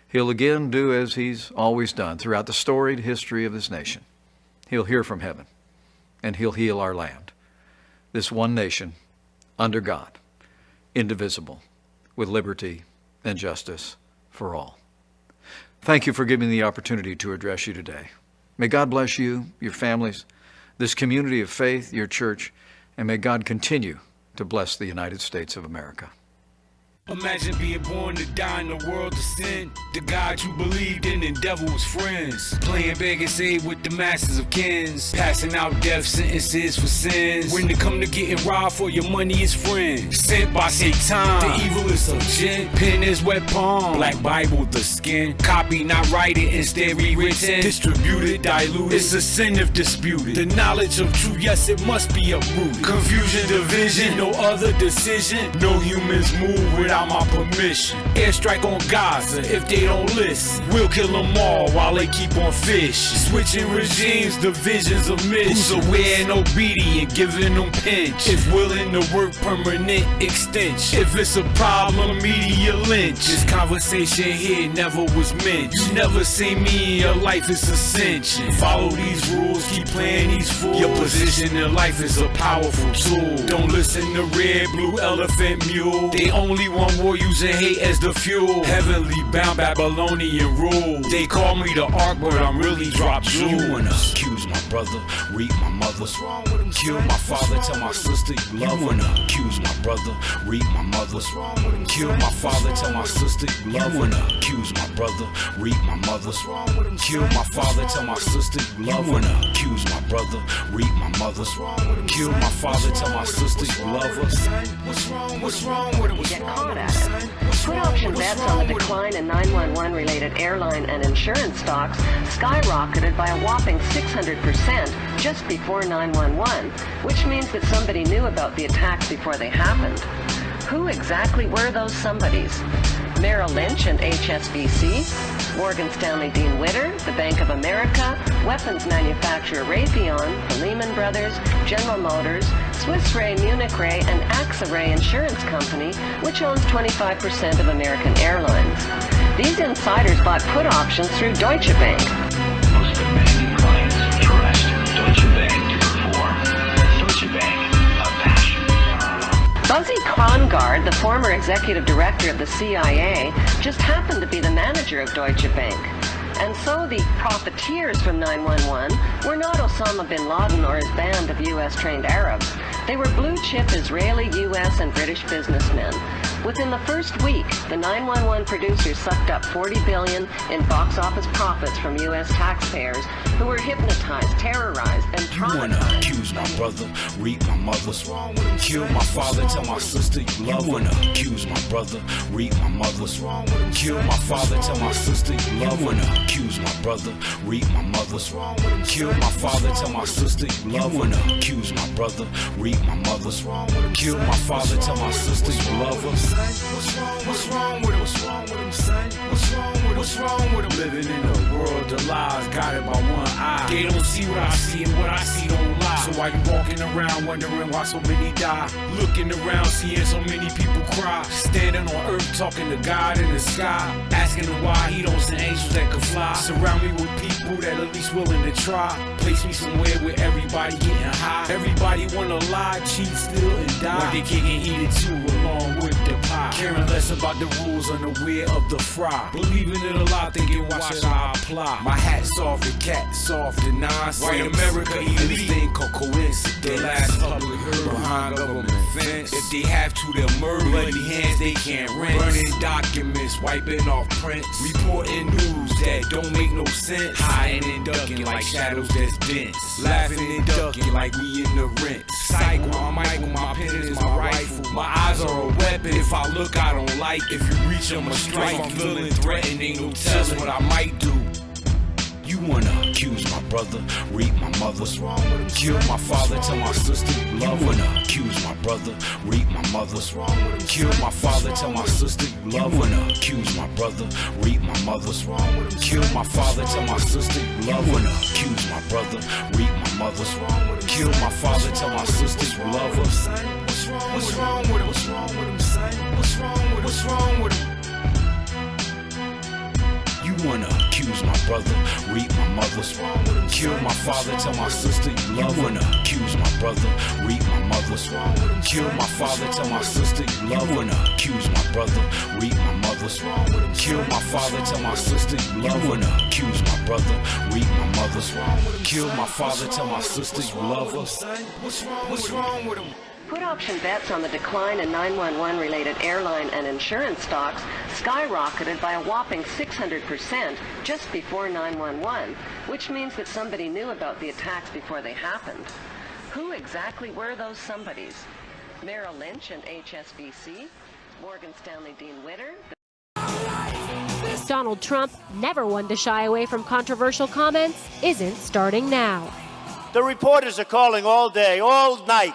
S16: he'll again do as he's always done throughout the storied history of this nation. He'll hear from heaven, and he'll heal our land. This one nation, under God, indivisible, with liberty and justice for all. Thank you for giving me the opportunity to address you today. May God bless you, your families, this community of faith, your church, and may God continue to bless the United States of America.
S2: Imagine being born to die in the world of sin. The God you believed in and devil was friends. Playing beg and save with the masses of kins. Passing out death sentences for sins. When it come to getting robbed for your money is friends. Sent by Satan, the evilest of jinn. Pen is wet palm, black Bible the skin. Copy, not write it, instead rewritten. Distributed, diluted, it's a sin if disputed. The knowledge of truth, yes it must be uprooted. Confusion, division, no other decision. No humans move without my permission. Airstrike on Gaza if they don't listen. We'll kill them all while they keep on fishing. Switching regimes, divisions of mission. Who's aware and obedient, giving them pinch. If willing to work permanent extension. If it's a problem, media lynch. This conversation here never was meant. You never seen me in your life, it's ascension. Follow these rules, keep playing these fools. Your position in life is a powerful tool. Don't listen to red, blue, elephant, mule. They only want war using hate as the fuel. Heavenly bound Babylonian rule. They call me the ark, but I'm really drop jewel. You wanna accuse my brother, reap my mother, kill my father, tell my sister you love her. You wanna accuse my brother, reap my mother, kill my father, tell my sister you love her. You wanna accuse my brother, reap my mother, kill my father, tell my sister you love her. You wanna accuse my brother, reap my mother, kill my father, tell my sister you love her.
S3: What's wrong with him? Get caught at it. Put option bets on the decline in 911 related airline and insurance stocks skyrocketed by a whopping 600% just before 911, which means that somebody knew about the attacks before they happened. Who exactly were those somebodies? Merrill Lynch and HSBC, Morgan Stanley Dean Witter, the Bank of America, weapons manufacturer Raytheon, the Lehman Brothers, General Motors, Swiss Re, Munich Re, and AXA Re Insurance Company, which owns 25% of American Airlines. These insiders bought put options through Deutsche Bank.
S11: Most demanding clients trust Deutsche Bank to perform. Deutsche Bank, a passion.
S3: Buzzy Krongard, the former executive director of the CIA, just happened to be the manager of Deutsche Bank. And so the profiteers from 911 were not Osama bin Laden or his band of U.S.-trained Arabs. They were blue-chip Israeli, U.S., and British businessmen.
S17: Within the first week, the 911 producers sucked up $40 billion in box office profits from U.S. taxpayers who were hypnotized, terrorized, and traumatized.
S2: You wanna accuse my brother, read my mother's wrong with him, kill my father, tell my sister you love her. You wanna accuse my brother, read my mother's wrong with him, kill my father, tell my sister you love her. You wanna accuse my brother, read my mother's wrong with him, kill my father, tell my sister you love her. You wanna accuse my brother, read my mother's wrong with him, kill my father, tell my sister you love her. What's wrong with him? What's wrong with him, son? What's wrong with him? What's wrong with him? Living in a world of lies, guided by one eye. They don't see what I see, and what I see don't lie. So why you walking around wondering why so many die? Looking around, seeing so many people cry. Standing on earth, talking to God in the sky, asking him why he don't send angels that could fly. Surround me with people that at least willing to try. Place me somewhere where everybody getting high. Everybody wanna lie, cheat, steal, and die. One day cake and eat it too, along with the pie. Caring less about the rules, unaware of the fry. Believing it a lot, thinking why should I apply? My hat's off, the cat's off, the nonsense. White America elite, this thing called coincidence. The last public heard behind government fence. If they have to, they'll murder. Bloody hands they can't rent. Burning documents, wiping off prints. Reporting news that don't make no sense. Hiding and ducking like shadows that's dense. Laughing and ducking like we in the rent. Cycle, I'm Michael, my pen is my rifle. My eyes are a weapon. If I look, I don't like. If you reach, I'ma strike. If I'm feeling threatened, ain't no telling what I might do. You wanna accuse my brother, read my mother's wrong with him, kill my father, tell my sister you love her. You wanna accuse my brother, read my mother's wrong with him, kill my father, tell my sister you love her. You wanna accuse my brother, read my mother's wrong with him, kill my father, tell my sister you love her. You wanna accuse my brother, read my mother's wrong with him, kill my father, tell my sister you love her. What's wrong with him? What's wrong with him, son? What's wrong with him? What's wrong with him? You wanna accuse my brother, read my mother's wrong with him, kill my father, tell my sister you love her. You wanna accuse my brother, read my mother's wrong with him, kill my father, tell my sister you love her. You wanna accuse my brother, read my mother's wrong with him, kill my father, tell my sister you love her. You wanna accuse my brother, read my mother's wrong with him, kill my father, tell my sister you love her. What's wrong with him?
S17: Put option bets on the decline in 911-related airline and insurance stocks skyrocketed by a whopping 600% just before 911, which means that somebody knew about the attacks before they happened. Who exactly were those somebodies? Merrill Lynch and HSBC? Morgan Stanley Dean Witter?
S18: Donald Trump, never one to shy away from controversial comments, isn't starting now.
S6: The reporters are calling all day, all night.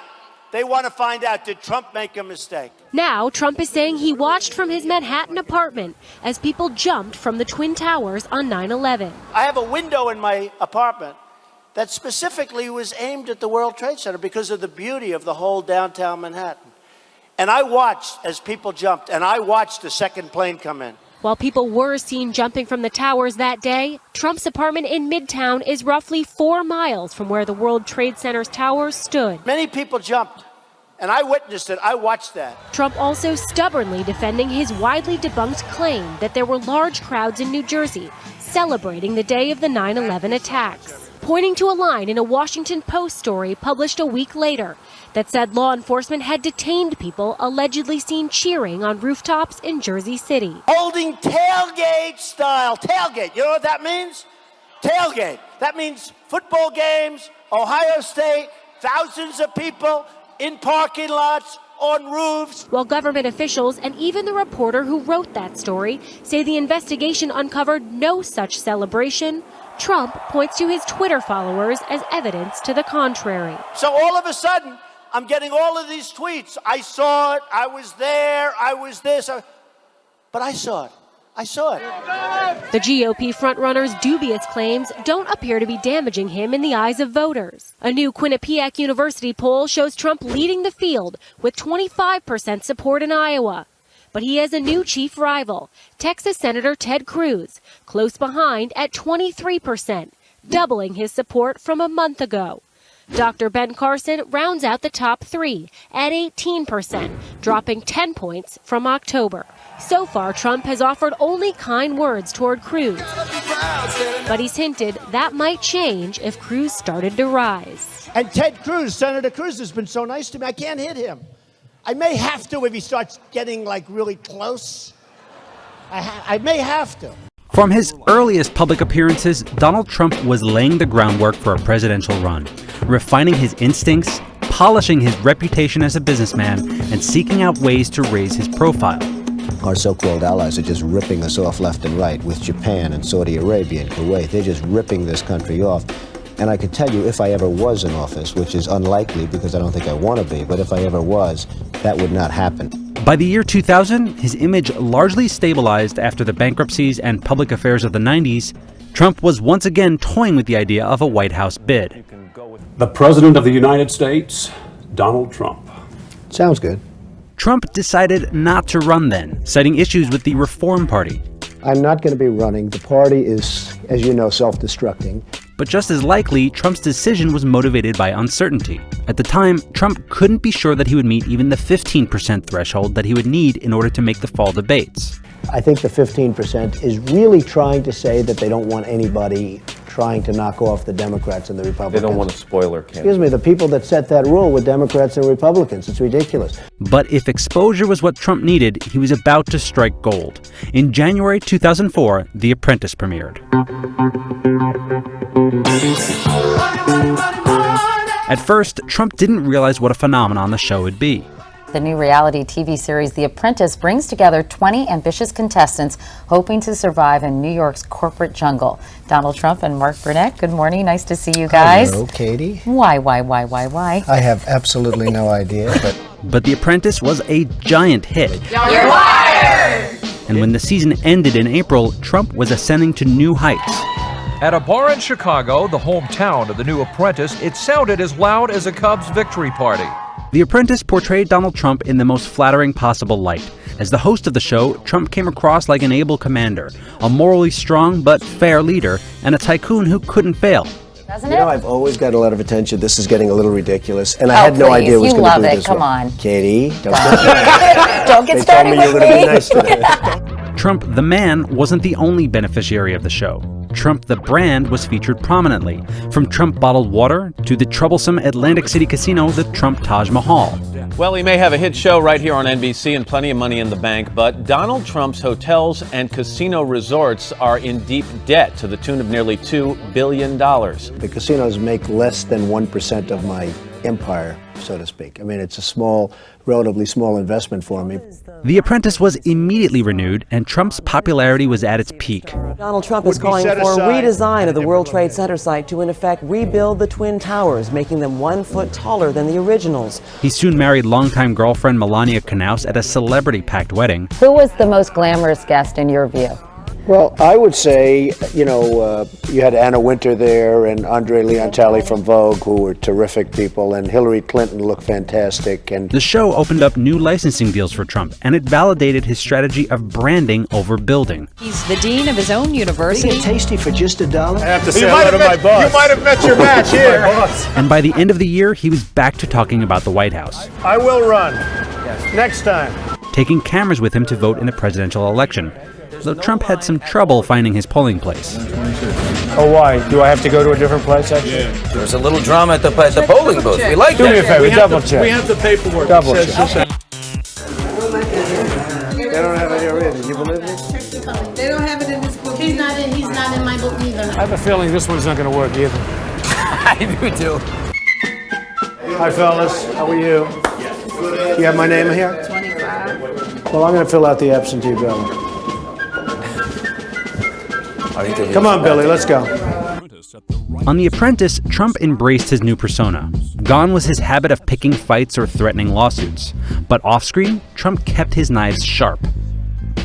S6: They want to find out, did Trump make a mistake?
S18: Now, Trump is saying he watched from his Manhattan apartment as people jumped from the Twin Towers on 9/11.
S6: I have a window in my apartment that specifically was aimed at the World Trade Center because of the beauty of the whole downtown Manhattan. And I watched as people jumped, and I watched the second plane come in.
S18: While people were seen jumping from the towers that day, Trump's apartment in Midtown is roughly 4 miles from where the World Trade Center's towers stood.
S6: Many people jumped, and I witnessed it. I watched that.
S18: Trump also stubbornly defending his widely debunked claim that there were large crowds in New Jersey celebrating the day of the 9/11 attacks, pointing to a line in a Washington Post story published a week later that said law enforcement had detained people allegedly seen cheering on rooftops in Jersey City.
S6: Holding tailgate style. Tailgate. You know what that means? Tailgate. That means football games, Ohio State, thousands of people in parking lots, on roofs.
S18: While government officials and even the reporter who wrote that story say the investigation uncovered no such celebration, Trump points to his Twitter followers as evidence to the contrary.
S6: So all of a sudden, I'm getting all of these tweets. I saw it. I was there. I was this. But I saw it. I saw it.
S18: The GOP frontrunner's dubious claims don't appear to be damaging him in the eyes of voters. A new Quinnipiac University poll shows Trump leading the field with 25% support in Iowa. But he has a new chief rival, Texas Senator Ted Cruz, close behind at 23%, doubling his support from a month ago. Dr. Ben Carson rounds out the top 3 at 18%, dropping 10 points from October. So far, Trump has offered only kind words toward Cruz, but he's hinted that might change if Cruz started to rise.
S6: And Ted Cruz, Senator Cruz, has been so nice to me. I can't hit him. I may have to if he starts getting, like, really close. I may have to.
S19: From his earliest public appearances, Donald Trump was laying the groundwork for a presidential run, refining his instincts, polishing his reputation as a businessman, and seeking out ways to raise his profile.
S20: Our so-called allies are just ripping us off left and right with Japan and Saudi Arabia and Kuwait. They're just ripping this country off. And I can tell you, if I ever was in office, which is unlikely because I don't think I want to be, but if I ever was, that would not happen.
S19: By the year 2000, his image largely stabilized after the bankruptcies and public affairs of the 90s. Trump was once again toying with the idea of a White House bid.
S21: The President of the United States, Donald Trump.
S20: Sounds good.
S19: Trump decided not to run then, citing issues with the Reform Party.
S20: I'm not going to be running. The party is, as you know, self-destructing.
S19: But just as likely, Trump's decision was motivated by uncertainty. At the time, Trump couldn't be sure that he would meet even the 15% threshold that he would need in order to make the fall debates.
S20: I think the 15% is really trying to say that they don't want anybody trying to knock off the Democrats and the Republicans.
S22: They don't want a spoiler candidate.
S20: Excuse me, the people that set that rule were Democrats and Republicans. It's ridiculous.
S19: But if exposure was what Trump needed, he was about to strike gold. In January 2004, The Apprentice premiered. At first, Trump didn't realize what a phenomenon the show would be.
S23: The new reality TV series The Apprentice brings together 20 ambitious contestants hoping to survive in New York's corporate jungle. Donald Trump and Mark Burnett, good morning. Nice to see you guys.
S20: Hello, Katie.
S23: Why?
S20: I have absolutely no idea,
S19: But The Apprentice was a giant hit.
S23: You're fired!
S19: And when the season ended in April, Trump was ascending to new heights.
S24: At a bar in Chicago, the hometown of the new Apprentice, it sounded as loud as a Cubs victory party.
S19: The Apprentice portrayed Donald Trump in the most flattering possible light. As the host of the show, Trump came across like an able commander, a morally strong but fair leader, and a tycoon who couldn't fail.
S23: Doesn't
S20: you know, I've always got a lot of attention. This is getting a little ridiculous, and I had no idea it was going to do this.
S23: Come on.
S20: Katie, don't
S23: get started with me.
S20: They told me you were going to be nice today.
S19: Trump the man wasn't the only beneficiary of the show. Trump the brand was featured prominently, from Trump bottled water to the troublesome Atlantic City casino, the Trump Taj Mahal.
S25: Well, he may have a hit show right here on NBC and plenty of money in the bank, but Donald Trump's hotels and casino resorts are in deep debt to the tune of nearly $2 billion.
S20: The casinos make less than 1% of my empire, so to speak. I mean, it's a small, relatively small investment for me.
S19: The Apprentice was immediately renewed, and Trump's popularity was at its peak.
S26: Donald Trump is calling for a redesign of the World Trade Center site to, in effect, rebuild the Twin Towers, making them 1 foot taller than the originals.
S19: He soon married longtime girlfriend Melania Knauss at a celebrity-packed wedding.
S23: Who was the most glamorous guest in your view?
S20: Well, I would say, you had Anna Wintour there and Andre Leontali from Vogue, who were terrific people, and Hillary Clinton looked fantastic. And
S19: the show opened up new licensing deals for Trump, and it validated his strategy of branding over building.
S27: He's the dean of his own university.
S20: Being tasty for just $1.
S15: I have to say hello to my boss. You might have met your match here.
S19: And by the end of the year, he was back to talking about the White House.
S15: I will run. Next time.
S19: Taking cameras with him to vote in the presidential election. Though Trump had some trouble finding his polling place.
S15: Oh, why? Do I have to go to a different place, actually?
S28: Yeah. There's a little drama at the polling booth. We like
S15: Do me a
S28: that.
S15: favor, double check.
S28: We have the paperwork.
S15: Double check.
S20: They don't have it here either. You believe me?
S29: They don't have it in this book. He's not in my book either.
S15: I have a feeling this one's not going to work either.
S28: I do too.
S15: Hi, fellas. How are you? You have my name here?
S29: 25.
S15: Well, I'm going to fill out the absentee ballot. Come on, Billy, let's go.
S19: On The Apprentice, Trump embraced his new persona. Gone was his habit of picking fights or threatening lawsuits. But off-screen, Trump kept his knives sharp.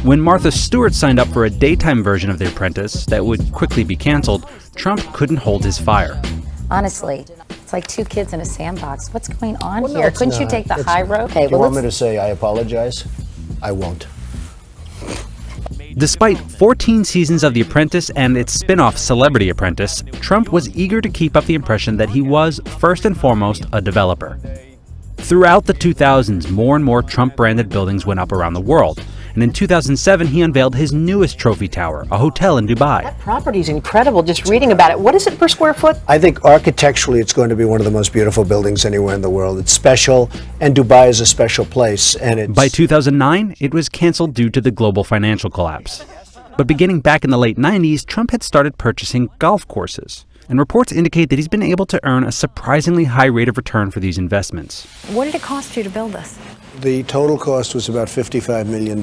S19: When Martha Stewart signed up for a daytime version of The Apprentice that would quickly be canceled, Trump couldn't hold his fire.
S23: Honestly, it's like two kids in a sandbox. What's going on
S20: Well, no,
S23: here?
S20: it's
S23: Couldn't you
S20: not.
S23: take the
S20: It's-
S23: high road? Okay,
S20: Do you want me to say I apologize? I won't.
S19: Despite 14 seasons of The Apprentice and its spin-off Celebrity Apprentice, Trump was eager to keep up the impression that he was, first and foremost, a developer. Throughout the 2000s, more and more Trump-branded buildings went up around the world, And in 2007, he unveiled his newest trophy tower, a hotel in Dubai.
S1: That property's incredible, just reading about it. What is it per square foot?
S15: I think architecturally it's going to be one of the most beautiful buildings anywhere in the world. It's special, and Dubai is a special place. And
S19: By 2009, it was canceled due to the global financial collapse. But beginning back in the late 90s, Trump had started purchasing golf courses. And reports indicate that he's been able to earn a surprisingly high rate of return for these investments.
S1: What did it cost you to build this?
S15: The total cost was about $55 million.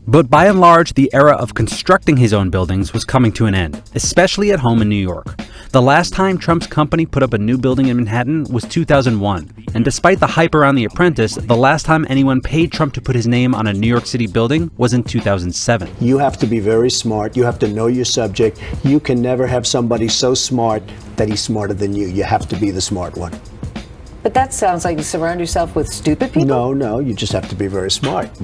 S19: But by and large, the era of constructing his own buildings was coming to an end, especially at home in New York. The last time Trump's company put up a new building in Manhattan was 2001. And despite the hype around The Apprentice, the last time anyone paid Trump to put his name on a New York City building was in 2007.
S15: You have to be very smart. You have to know your subject. You can never have somebody so smart that he's smarter than you. You have to be the smart one.
S1: But that sounds like you surround yourself with stupid people.
S15: No, you just have to be very smart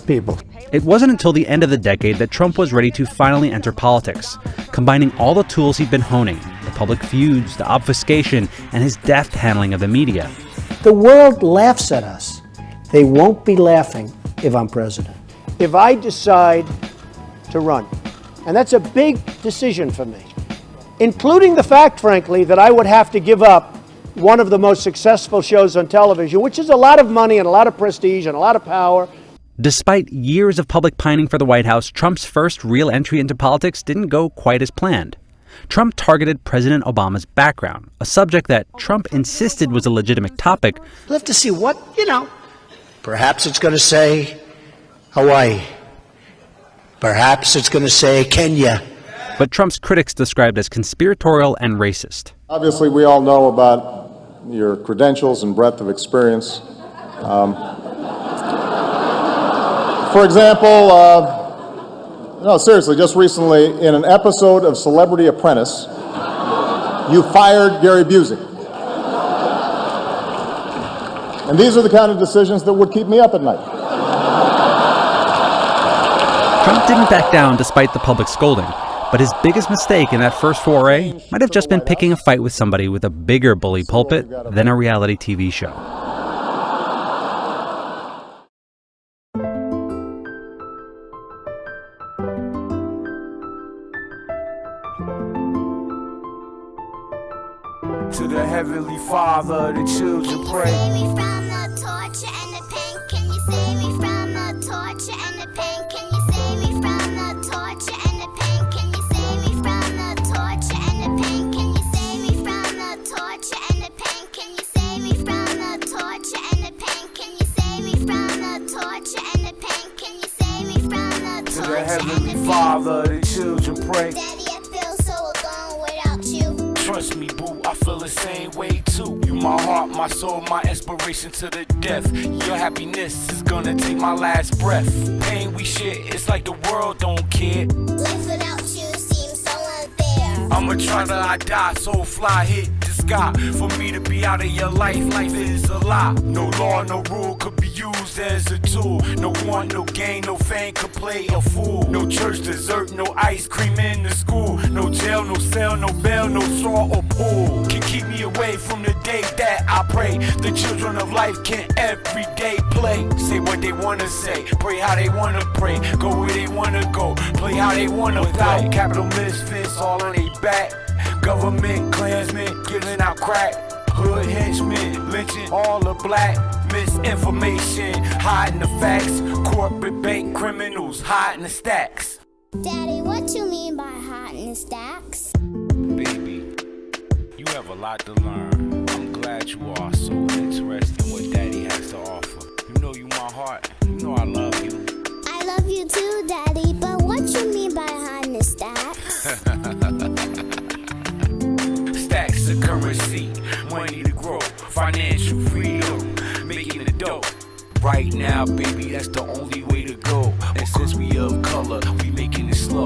S15: people.
S19: It wasn't until the end of the decade that Trump was ready to finally enter politics, combining all the tools he'd been honing, the public feuds, the obfuscation, and his deft handling of the media.
S6: The world laughs at us. They won't be laughing if I'm president. If I decide to run, and that's a big decision for me, including the fact, frankly, that I would have to give up one of the most successful shows on television, which is a lot of money and a lot of prestige and a lot of power.
S19: Despite years of public pining for the White House, Trump's first real entry into politics didn't go quite as planned. Trump targeted President Obama's background, a subject that Trump insisted was a legitimate topic.
S15: We'll have to see what, perhaps it's going to say Hawaii. Perhaps it's going to say Kenya.
S19: But Trump's critics described as conspiratorial and racist.
S4: Obviously, we all know about your credentials and breadth of experience. For example, no, seriously, just recently, in an episode of Celebrity Apprentice, you fired Gary Busey. And these are the kind of decisions that would keep me up at night.
S19: Trump didn't back down despite the public scolding, but his biggest mistake in that first foray might have just been picking a fight with somebody with a bigger bully pulpit than a reality TV show.
S2: To the Heavenly Father, the children pray.
S5: Save me from the torture and the pain. Can you save me from the torture and the pain? Can you save me from the torture and the pain? Can you save me from the torture and the pain? Can you save me from the torture and the pain? Can you save me from the torture and the pain? Can you save me from the torture and the pain? Can you save me from the torture?
S2: To the Heavenly Father, the children pray.
S5: Daddy, I feel so alone without you.
S2: Trust me, boo, I feel the same way too. You my heart, my soul, my inspiration to the death. Your happiness is gonna take my last breath. Pain we share, it's like the world don't care.
S5: Life without you seems so unfair.
S2: I'ma try till I die, so fly, hit the sky. For me to be out of your life, life is a lie. No law, no rule could be used as a tool. No want, no gain, no fame could play a fool. No church dessert, no ice cream in the school. No jail, no cell, no bail, no straw or pool can keep me away from the day that I pray. The children of life can every day play. Say what they wanna say, pray how they wanna pray, go where they wanna go, play how they wanna play. Capital misfits all on their back. Government clansmen giving out crack. Hood henchmen lynching all the black. Misinformation, hiding the facts. Corporate bank criminals hiding the stacks.
S5: Daddy, what you mean by hiding the stacks?
S2: Baby, you have a lot to learn. I'm glad you are so interested in what Daddy has to offer. You know you my heart. You know I love you.
S5: I love you too, Daddy, but what you mean by hiding the stacks?
S2: Stacks of currency, money to grow, financial freedom, making the dough. Right now, baby, that's the only way to go. And since we of color, we making it slow.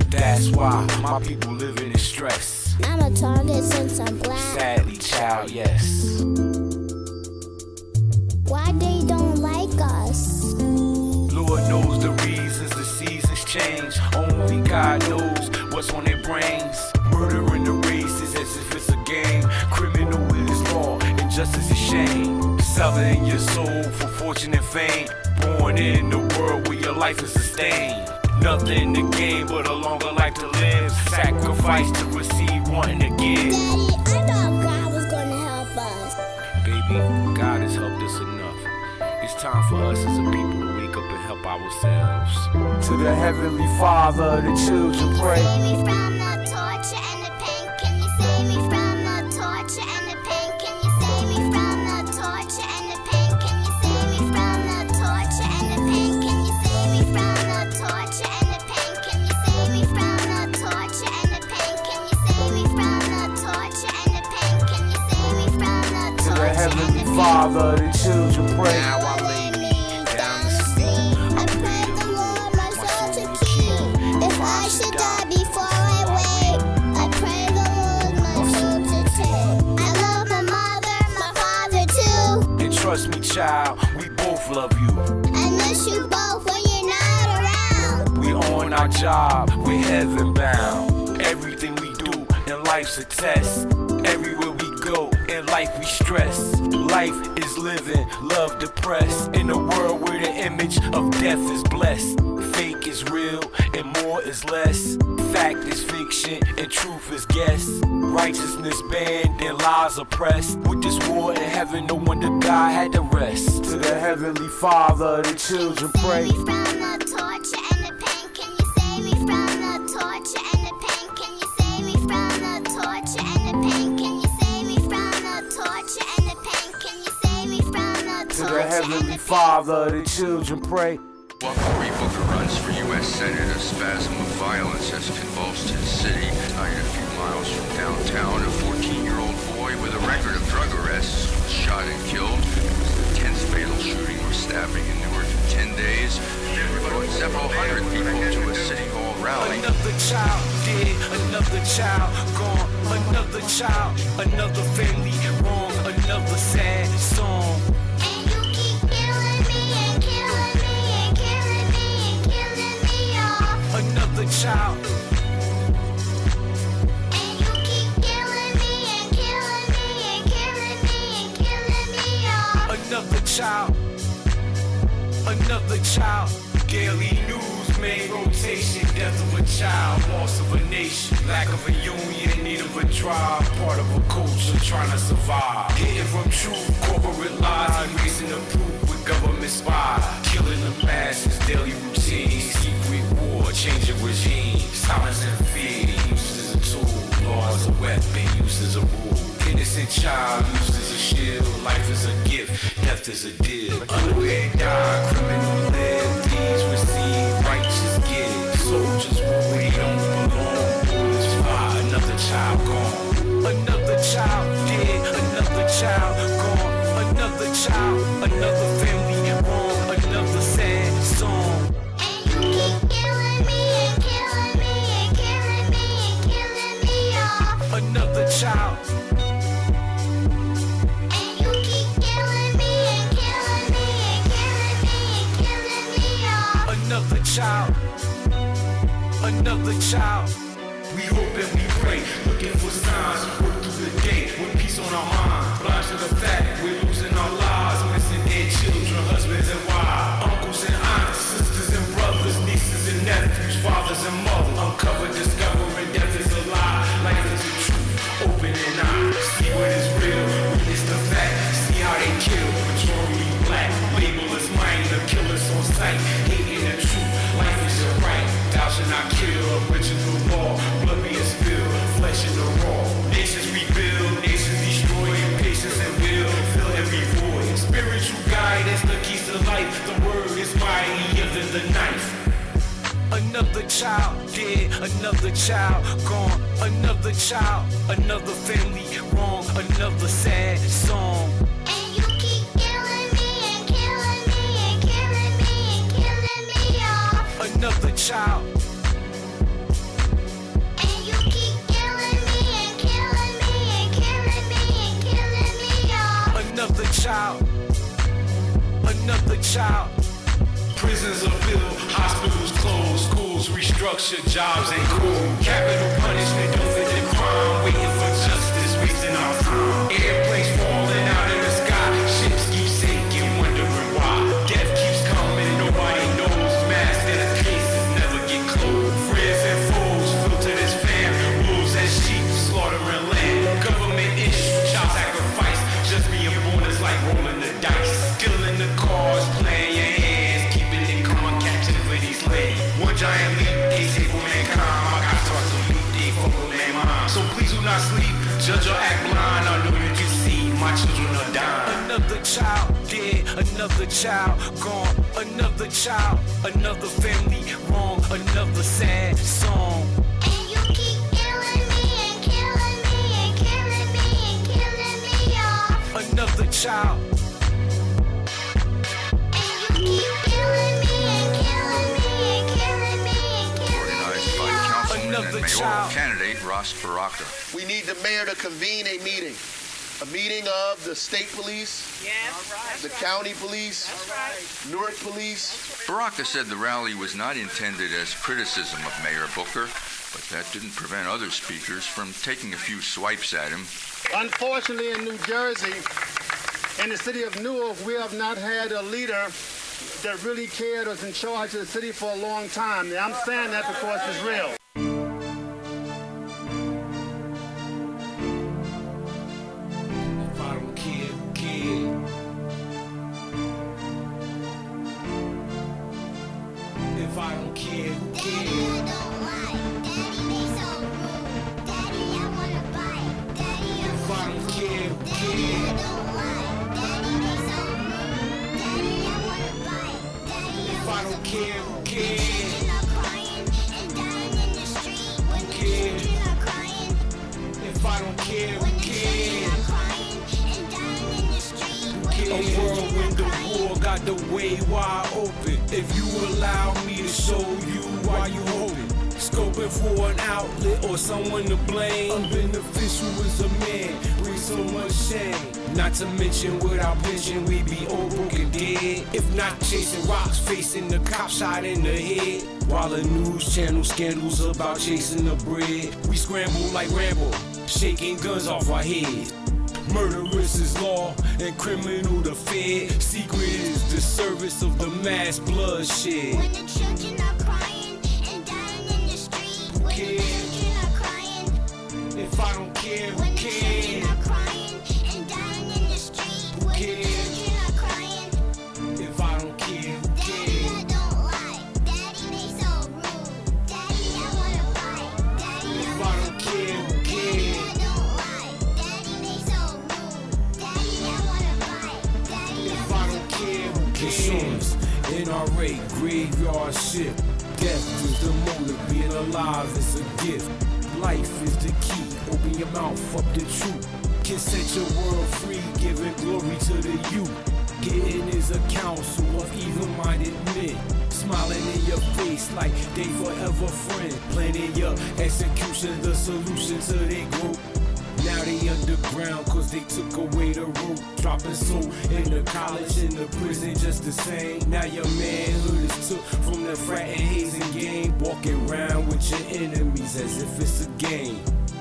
S2: That's why my people living in stress.
S5: I'm a target since I'm black.
S2: Sadly, child, yes.
S5: Why they don't like us?
S2: Lord knows the reasons the seasons change. Only God knows what's on their brains. Murdering the races as if it's a game. Criminal is law, injustice is shame. Selling your soul for fortune and fame. Born in the world where your your life is sustained. Nothing to gain but a longer life to live. Sacrifice to receive, wanting to give.
S5: Daddy, I thought God was gonna help us.
S2: Baby, God has helped us enough. It's time for us as a people to wake up and help ourselves. To the Heavenly Father, the children pray.
S5: Save me from the torture and the pain. Can you save me from the torture and the pain? Can you save me from the torture and the pain? Can you save me from the torture and the pain? Can you save me from the torture and the pain? Can you save me from the torture and the pain? Can you save me from the torture and the pain? Can you save me from the
S2: To the
S5: torture and
S2: Heavenly
S5: the pain?
S2: Father, the children pray.
S5: Now I lay me down to sleep. I pray the Lord my soul to keep. If I should die before I wake, I pray the Lord my soul to take. I love my mother, my father too.
S2: And trust me, child, we both love you.
S5: I miss you both when you're not around.
S2: We on our job, we're heaven bound. Everything we do in life's a test. Everywhere we go in life we stress. Life is living, love depressed. In a world where the image of death is blessed. Fake is real and more is less. Fact is fiction and truth is guess. Righteousness banned and lies oppressed. With this war in heaven, no wonder God had to rest. To the Heavenly Father, the children pray.
S5: Save me from the torture and the pain. Can you save me from the torture and the pain? Can you save me from the torture and the pain? Can you save me from the torture and the pain? Can you save me from the
S2: To
S5: torture
S2: the
S5: and
S2: Heavenly
S5: the pain?
S2: Father, the children pray.
S7: While Cory Booker runs for U.S. Senate, a spasm of violence has convulsed his city. Tonight, a few miles from downtown, a 14-year-old boy with a record of drug arrests was shot and killed. It was the 10th fatal shooting or stabbing in Newark in 10 days. It brought several hundred people to a City Hall rally.
S2: Another child dead, another child gone, another child, another family wrong, another sad song.
S5: And you keep killing me and killing me and killing me and killing me off.
S2: Another child.
S5: And you keep killing me and killing me and killing me and killing me off.
S2: Another child, another child. Daily news, main rotation, death of a child, loss of a nation, lack of a union, need of a tribe, part of a culture trying to survive. Hidden from truth, corporate lies, erasing the proof with government spies, killing the masses, daily routine, secret war, changing regime, silence and fear, used as a tool, law as a weapon, used as a rule. Innocent child used as a shield, life is a gift, death is a deal. Unaware die, criminal live, thieves receive righteous gifts. Soldiers will wait on belong, bullets fly, another child gone. Another child dead, another child gone. Another child, another family wrong, another sad song.
S5: And you keep killing me and killing me and killing me and killing me off.
S2: Another child.
S5: And you keep killing me and killing me and killing me and killing me off.
S2: Another child, another child. We hope and we pray, looking for signs. Work through the day with peace on our mind. Blind to the fact we're losing our lives, missing their children, husbands and wives, uncles and aunts, sisters and brothers, nieces and nephews, fathers and mothers. Uncover, discovering death is a lie, life is a truth. Open an eye, see what is real. Witness the fact, see how they kill. Majority black, label is minor, killers on sight, hating the truth. Life is your right, thou shalt not kill. Original law, blood being spilled, flesh in the raw. Nations rebuild, nations destroyed, patience and will fill every void. Spiritual guidance, the keys to life. The word is mightier than the knife. Another child dead, another child gone. Another child, another family wrong, another sad song.
S5: And you keep killing me and killing me and killing me and killing me off.
S2: Another child.
S5: And you keep killing me and killing me and killing me and killing me off.
S2: Another child, another child. Prisons are built, hospitals closed, schools restructured, jobs ain't cool. Capital punishment, don't fit the crime. Waiting for justice, wasting our time. Airplanes falling out of the sky, ships keep sinking, wondering why. Death keeps coming, nobody knows. Mass giant leap. Can't say for mankind. My guys talk to you, they fuck with their mind. So please do not sleep, judge or act blind. I know you can see my children are dying. Another child dead, another child gone, another child, another family wrong, another sad song.
S5: And you keep killing me and killing me and killing me and killing me off.
S2: Another child.
S5: And you keep killing me and killing me and killing me and
S7: Organized by Councilman and mayoral
S2: child.
S7: candidate Ross Baraka.
S8: We need the mayor to convene a meeting of the state police, the county police, Newark police.
S7: Baraka said the rally was not intended as criticism of Mayor Booker, but that didn't prevent other speakers from taking a few swipes at him.
S8: Unfortunately, in New Jersey, in the city of Newark, we have not had a leader that really cared or was in charge of the city for a long time. Now, I'm saying that because it's real.
S2: If I don't care, who cares? If I don't care, who cares? If I don't care, who cares? If I don't care, who cares? Who cares? If I don't care, who cares? A world when the war got the way wide open. If you allow me to show you why you hoping. Scoping for an outlet or someone to blame. Unbeneficial as a man, brings so much shame. Not to mention without pension, we be all broken dead. If not chasing rocks, facing the cop shot in the head. While the news channel scandals about chasing the bread. We scramble like Rambo, shaking guns off our heads. Murderous is law and criminal the fed. Secret is the service of the mass bloodshed.
S5: When the children are crying and dying in the street.
S2: Who
S5: When
S2: cares?
S5: the children are crying.
S2: If I don't care, who
S5: When the
S2: cares?
S5: children are crying and dying in the street.
S2: Who
S5: When the
S2: cares?
S5: children are crying.
S2: If I don't care, who
S5: Daddy,
S2: cares?
S5: I don't like. Daddy, they so rude. Daddy, I wanna fight. Daddy,
S2: If I don't care, who cares?
S5: I don't like. Daddy, they so rude. Daddy, I wanna fight. Daddy,
S2: If I don't care, who cares? NRA, graveyard ship. Death is the motive, being alive is a gift. Life is the key, open your mouth up the truth. Can set your world free, giving glory to the youth. Getting is a council of evil-minded men. Smiling in your face like they forever friends. Planning your execution, the solution to their group. Now they underground cause they took away the root. Dropping soul in the college, in the prison just the same. Now your manhood is took from the frat and hazing game. Walking around with your enemies as if it's a game.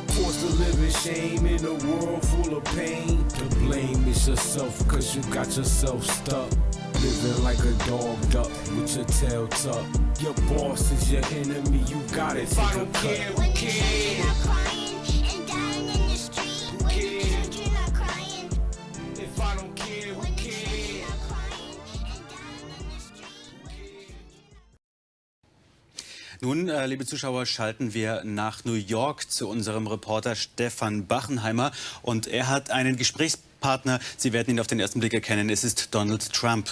S2: Forced to live in shame in a world full of pain. To blame is yourself cause you got yourself stuck. Living like a dog duck with your tail tucked. Your boss is your enemy, you got it. If I don't care, who cares?
S5: and dying in the street.
S2: Who
S5: When the
S2: cares?
S5: children are crying.
S2: If I don't care, who cares?
S9: Nun, liebe Zuschauer, schalten wir nach New York zu unserem Reporter Stefan Bachenheimer. Und er hat einen Gesprächspartner. Sie werden ihn auf den ersten Blick erkennen. Es ist Donald Trump.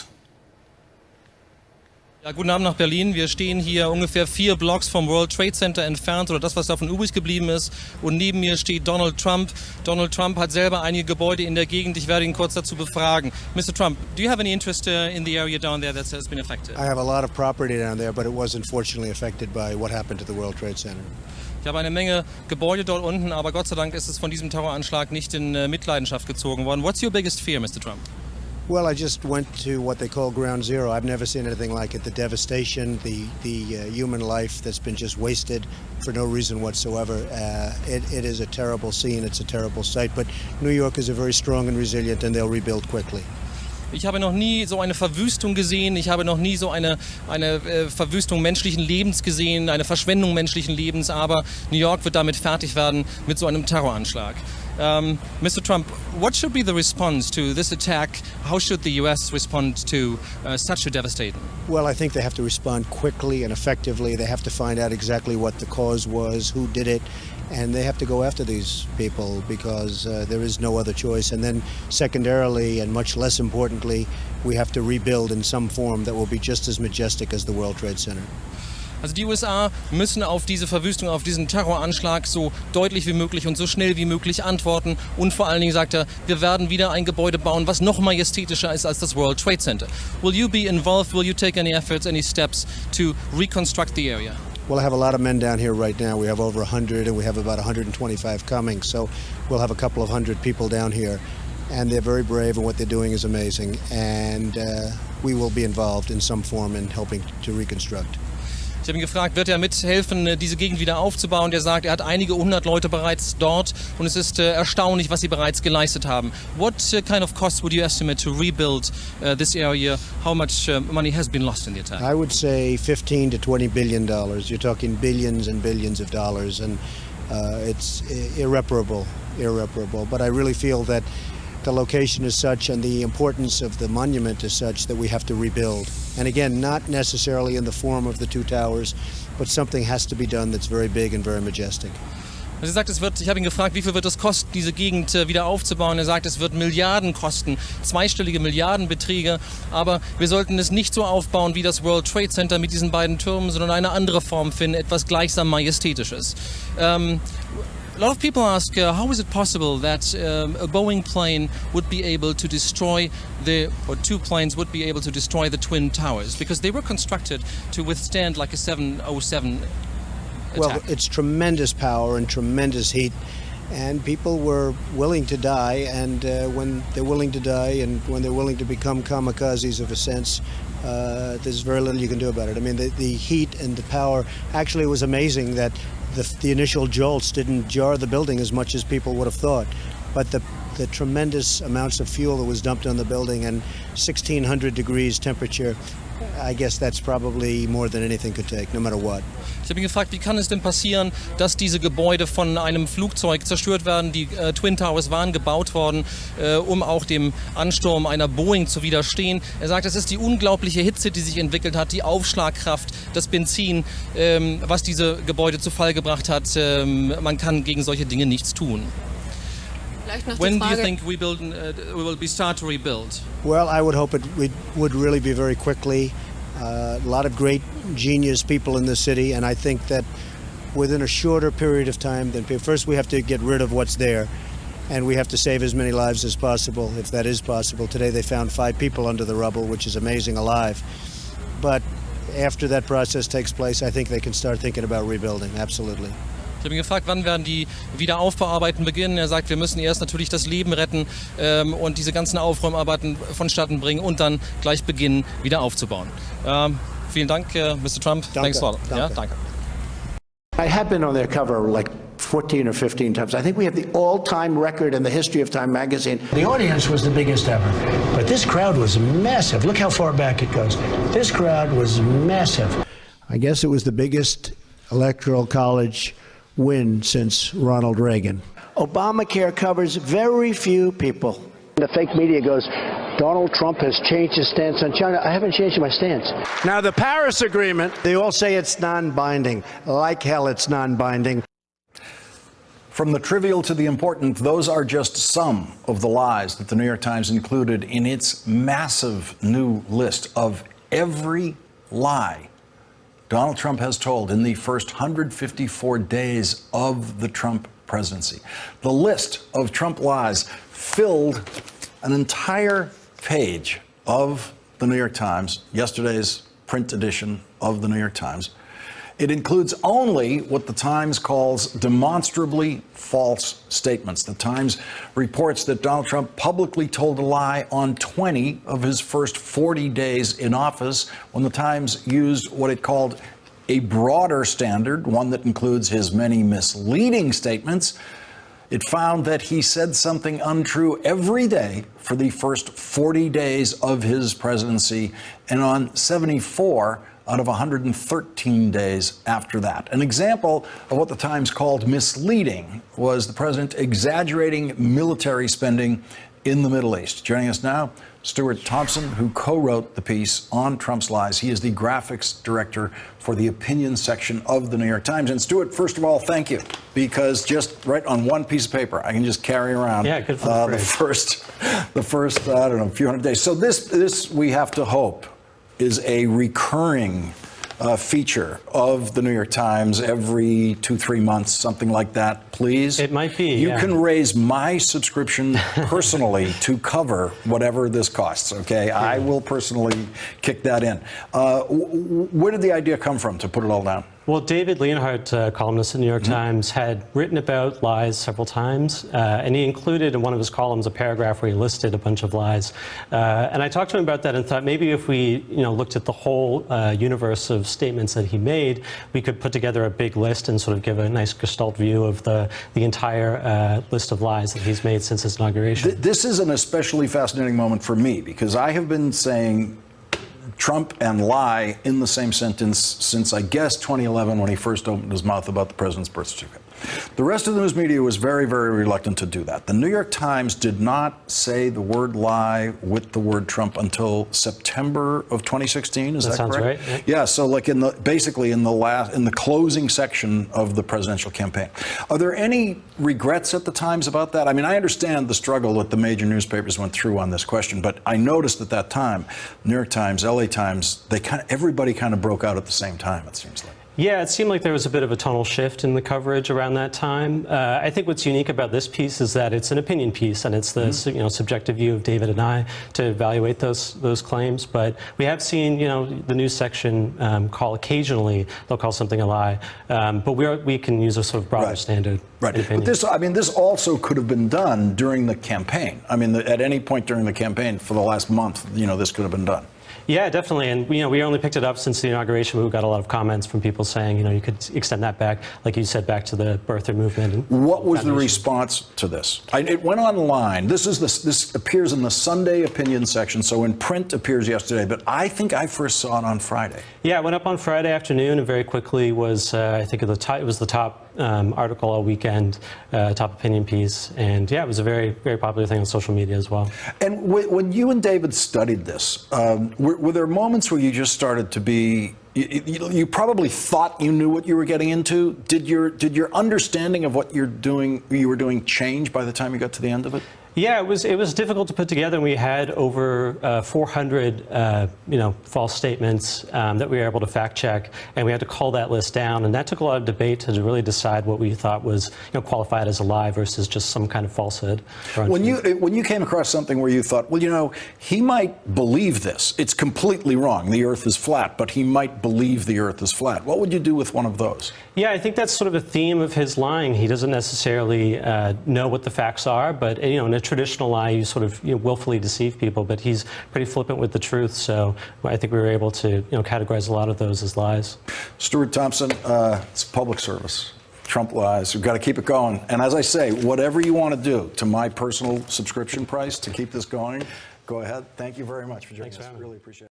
S10: Ja, guten Abend nach Berlin. Wir stehen hier ungefähr 4 Blocks vom World Trade Center entfernt, oder das, was davon übrig geblieben ist. Und neben mir steht Donald Trump. Donald Trump hat selber einige Gebäude in der Gegend. Ich werde ihn kurz dazu befragen. Mr. Trump, do you have any interest in the area down there that has been affected?
S15: I have a lot of property down there, but it was unfortunately affected by what happened to the World Trade Center.
S10: Ich habe eine Menge Gebäude dort unten, aber Gott sei Dank ist es von diesem Terroranschlag nicht in Mitleidenschaft gezogen worden. What's your biggest fear, Mr. Trump?
S15: Well, I just went to what they call Ground Zero. I've never seen anything like it. The devastation, the human life that's been just wasted for no reason whatsoever. It is a terrible scene. It's a terrible sight. But New York is a very strong and resilient, and they'll rebuild quickly.
S10: Ich habe noch nie so eine Verwüstung gesehen, ich habe noch nie so eine Verwüstung menschlichen Lebens gesehen, eine Verschwendung menschlichen Lebens, aber New York wird damit fertig werden mit so einem Terroranschlag. Mr. Trump, what should be the response to this attack? How should the U.S. respond to such a devastating?
S15: Well, I think they have to respond quickly and effectively. They have to find out exactly what the cause was, who did it, and they have to go after these people because there is no other choice. And then secondarily, and much less importantly, we have to rebuild in some form that will be just as majestic as the World Trade Center.
S10: Also die USA müssen auf diese Verwüstung, auf diesen Terroranschlag so deutlich wie möglich und so schnell wie möglich antworten. Und vor allen Dingen sagt er, wir werden wieder ein Gebäude bauen, was noch majestätischer ist als das World Trade Center. Will you be involved? Will you take any efforts, any steps to reconstruct the area?
S15: Well, I have a lot of men down here right now. We have over 100 and we have about 125 coming. So we'll have a couple of hundred people down here. And they're very brave and what they're doing is amazing. And we will be involved in some form in helping to reconstruct.
S10: Ich habe ihn gefragt, wird er mithelfen, diese Gegend wieder aufzubauen? Der sagt, er hat einige 100 Leute bereits dort und es ist erstaunlich, was sie bereits geleistet haben. What kind of cost would you estimate to rebuild this area? How much money has been lost in the attack?
S15: I would say $15 to $20 billion. You're talking billions and billions of dollars, and it's irreparable. But I really feel that the location is such and the importance of the monument is such that we have to rebuild. And again, not necessarily in the form of the two towers, but something has to be done that's very big and very majestic.
S10: Er sagt, ich habe ihn gefragt, wie viel wird es kosten, diese Gegend wieder aufzubauen. Er sagt, es wird Milliarden kosten, zweistellige Milliardenbeträge. Aber wir sollten es nicht so aufbauen wie das World Trade Center mit diesen beiden Türmen, sondern eine andere Form finden, etwas gleichsam Majestätisches. A lot of people ask, how is it possible that a Boeing plane would be able to destroy or two planes would be able to destroy the Twin Towers? Because they were constructed to withstand like a 707 attack.
S15: Well, it's tremendous power and tremendous heat. And people were willing to die, and when they're willing to die and when they're willing to become kamikazes of a sense, there's very little you can do about it. I mean, the heat and the power, actually it was amazing that the initial jolts didn't jar the building as much as people would have thought. But the tremendous amounts of fuel that was dumped on the building and 1,600 degrees temperature, I guess that's probably more than anything could take, no matter what.
S10: Ich habe ihn gefragt, wie kann es denn passieren, dass diese Gebäude von einem Flugzeug zerstört werden? Die Twin Towers waren gebaut worden, um auch dem Ansturm einer Boeing zu widerstehen. Er sagt, es ist die unglaubliche Hitze, die sich entwickelt hat, die Aufschlagkraft, das Benzin, was diese Gebäude zu Fall gebracht hat. Man kann gegen solche Dinge nichts tun. When do you think we will start to rebuild?
S15: Well, I would hope it would really be very quickly. A lot of great genius people in the city, and I think that within a shorter period of time than first we have to get rid of what's there, and we have to save as many lives as possible, if that is possible. Today they found 5 people under the rubble, which is amazing, alive. But after that process takes place, I think they can start thinking about rebuilding, absolutely.
S10: Ich habe ihn gefragt, wann werden die Wiederaufbauarbeiten beginnen. Er sagt, wir müssen erst natürlich das Leben retten und diese ganzen Aufräumarbeiten vonstatten bringen und dann gleich beginnen, wieder aufzubauen. Vielen Dank, Mr. Trump.
S15: Danke.
S10: Thanks a lot. Ja, danke.
S15: I have been on their cover like 14 or 15 times. I think we have the all-time record in the history of Time magazine.
S3: The audience was the biggest ever, but this crowd was massive. Look how far back it goes. This crowd was massive.
S15: I guess it was the biggest electoral college win since Ronald Reagan. Obamacare covers very few people. The fake media goes, Donald Trump has changed his stance on China. I haven't changed my stance. Now, the Paris Agreement, they all say it's non-binding. Like hell, it's non-binding.
S11: From the trivial to the important, those are just some of the lies that the New York Times included in its massive new list of every lie Donald Trump has told in the first 154 days of the Trump presidency. The list of Trump lies filled an entire page of the New York Times, yesterday's print edition of the New York Times. It includes only what the Times calls demonstrably false statements. The Times reports that Donald Trump publicly told a lie on 20 of his first 40 days in office, when the Times used what it called a broader standard, one that includes his many misleading statements. It found that he said something untrue every day for the first 40 days of his presidency, and on 74 out of 113 days after that. An example of what the Times called misleading was the president exaggerating military spending in the Middle East. Joining us now, Stuart Thompson, who co-wrote the piece on Trump's lies. He is the graphics director for the opinion section of the New York Times. And Stuart, first of all, thank you, because just right on one piece of paper, I can just carry around
S12: good for
S11: the first I don't know, few hundred days. So this we have to hope is a recurring feature of the New York Times every 2-3 months, something like that, please.
S12: It might be.
S11: You can raise my subscription personally to cover whatever this costs, okay? Yeah. I will personally kick that in. Where did the idea come from to put it all down?
S12: Well, David Leonhardt, columnist at the New York Times, had written about lies several times, and he included in one of his columns a paragraph where he listed a bunch of lies. And I talked to him about that and thought maybe if we, looked at the whole universe of statements that he made, we could put together a big list and sort of give a nice gestalt view of the entire list of lies that he's made since his inauguration.
S11: This is an especially fascinating moment for me because I have been saying Trump and lie in the same sentence since, I guess, 2011 when he first opened his mouth about the president's birth certificate. The rest of the news media was very, very reluctant to do that. The New York Times did not say the word lie with the word Trump until September of 2016. Is that correct?
S12: That sounds right.
S11: Yeah, so like basically in the closing section of the presidential campaign. Are there any regrets at the Times about that? I mean, I understand the struggle that the major newspapers went through on this question, but I noticed at that time, New York Times, LA Times, everybody kind of broke out at the same time, it seems like.
S12: Yeah, it seemed like there was a bit of a tonal shift in the coverage around that time. I think what's unique about this piece is that it's an opinion piece, and it's the subjective view of David and I to evaluate those claims. But we have seen the news section occasionally they'll call something a lie, but we can use a sort of broader standard.
S11: Right. But this also could have been done during the campaign. I mean, at any point during the campaign for the last month, this could have been done.
S12: Yeah, definitely. And we only picked it up since the inauguration. But we got a lot of comments from people saying, you could extend that back, like you said, back to the birther movement.
S11: What was the response to this? It went online. This appears in the Sunday opinion section, so in print appears yesterday. But I think I first saw it on Friday.
S12: Yeah, it went up on Friday afternoon, and very quickly was I think it was the top article all weekend, top opinion piece, and yeah, it was a very, very popular thing on social media as well.
S11: And when you and David studied this, were there moments where you just started to be? You probably thought you knew what you were getting into. Did your understanding of what you were doing change by the time you got to the end of it?
S12: Yeah, it was difficult to put together, and we had over 400 false statements that we were able to fact check, and we had to cull that list down, and that took a lot of debate to really decide what we thought was qualified as a lie versus just some kind of falsehood.
S11: When you came across something where you thought, well, he might believe this. It's completely wrong. The Earth is flat, but he might believe the Earth is flat. What would you do with one of those?
S12: Yeah, I think that's sort of a theme of his lying. He doesn't necessarily know what the facts are, but in a traditional lie, you sort of willfully deceive people, but he's pretty flippant with the truth, so I think we were able to categorize a lot of those as lies.
S11: Stuart Thompson, it's public service. Trump lies. We've got to keep it going. And as I say, whatever you want to do to my personal subscription price to keep this going, go ahead. Thank you very much for joining us. Really appreciate it.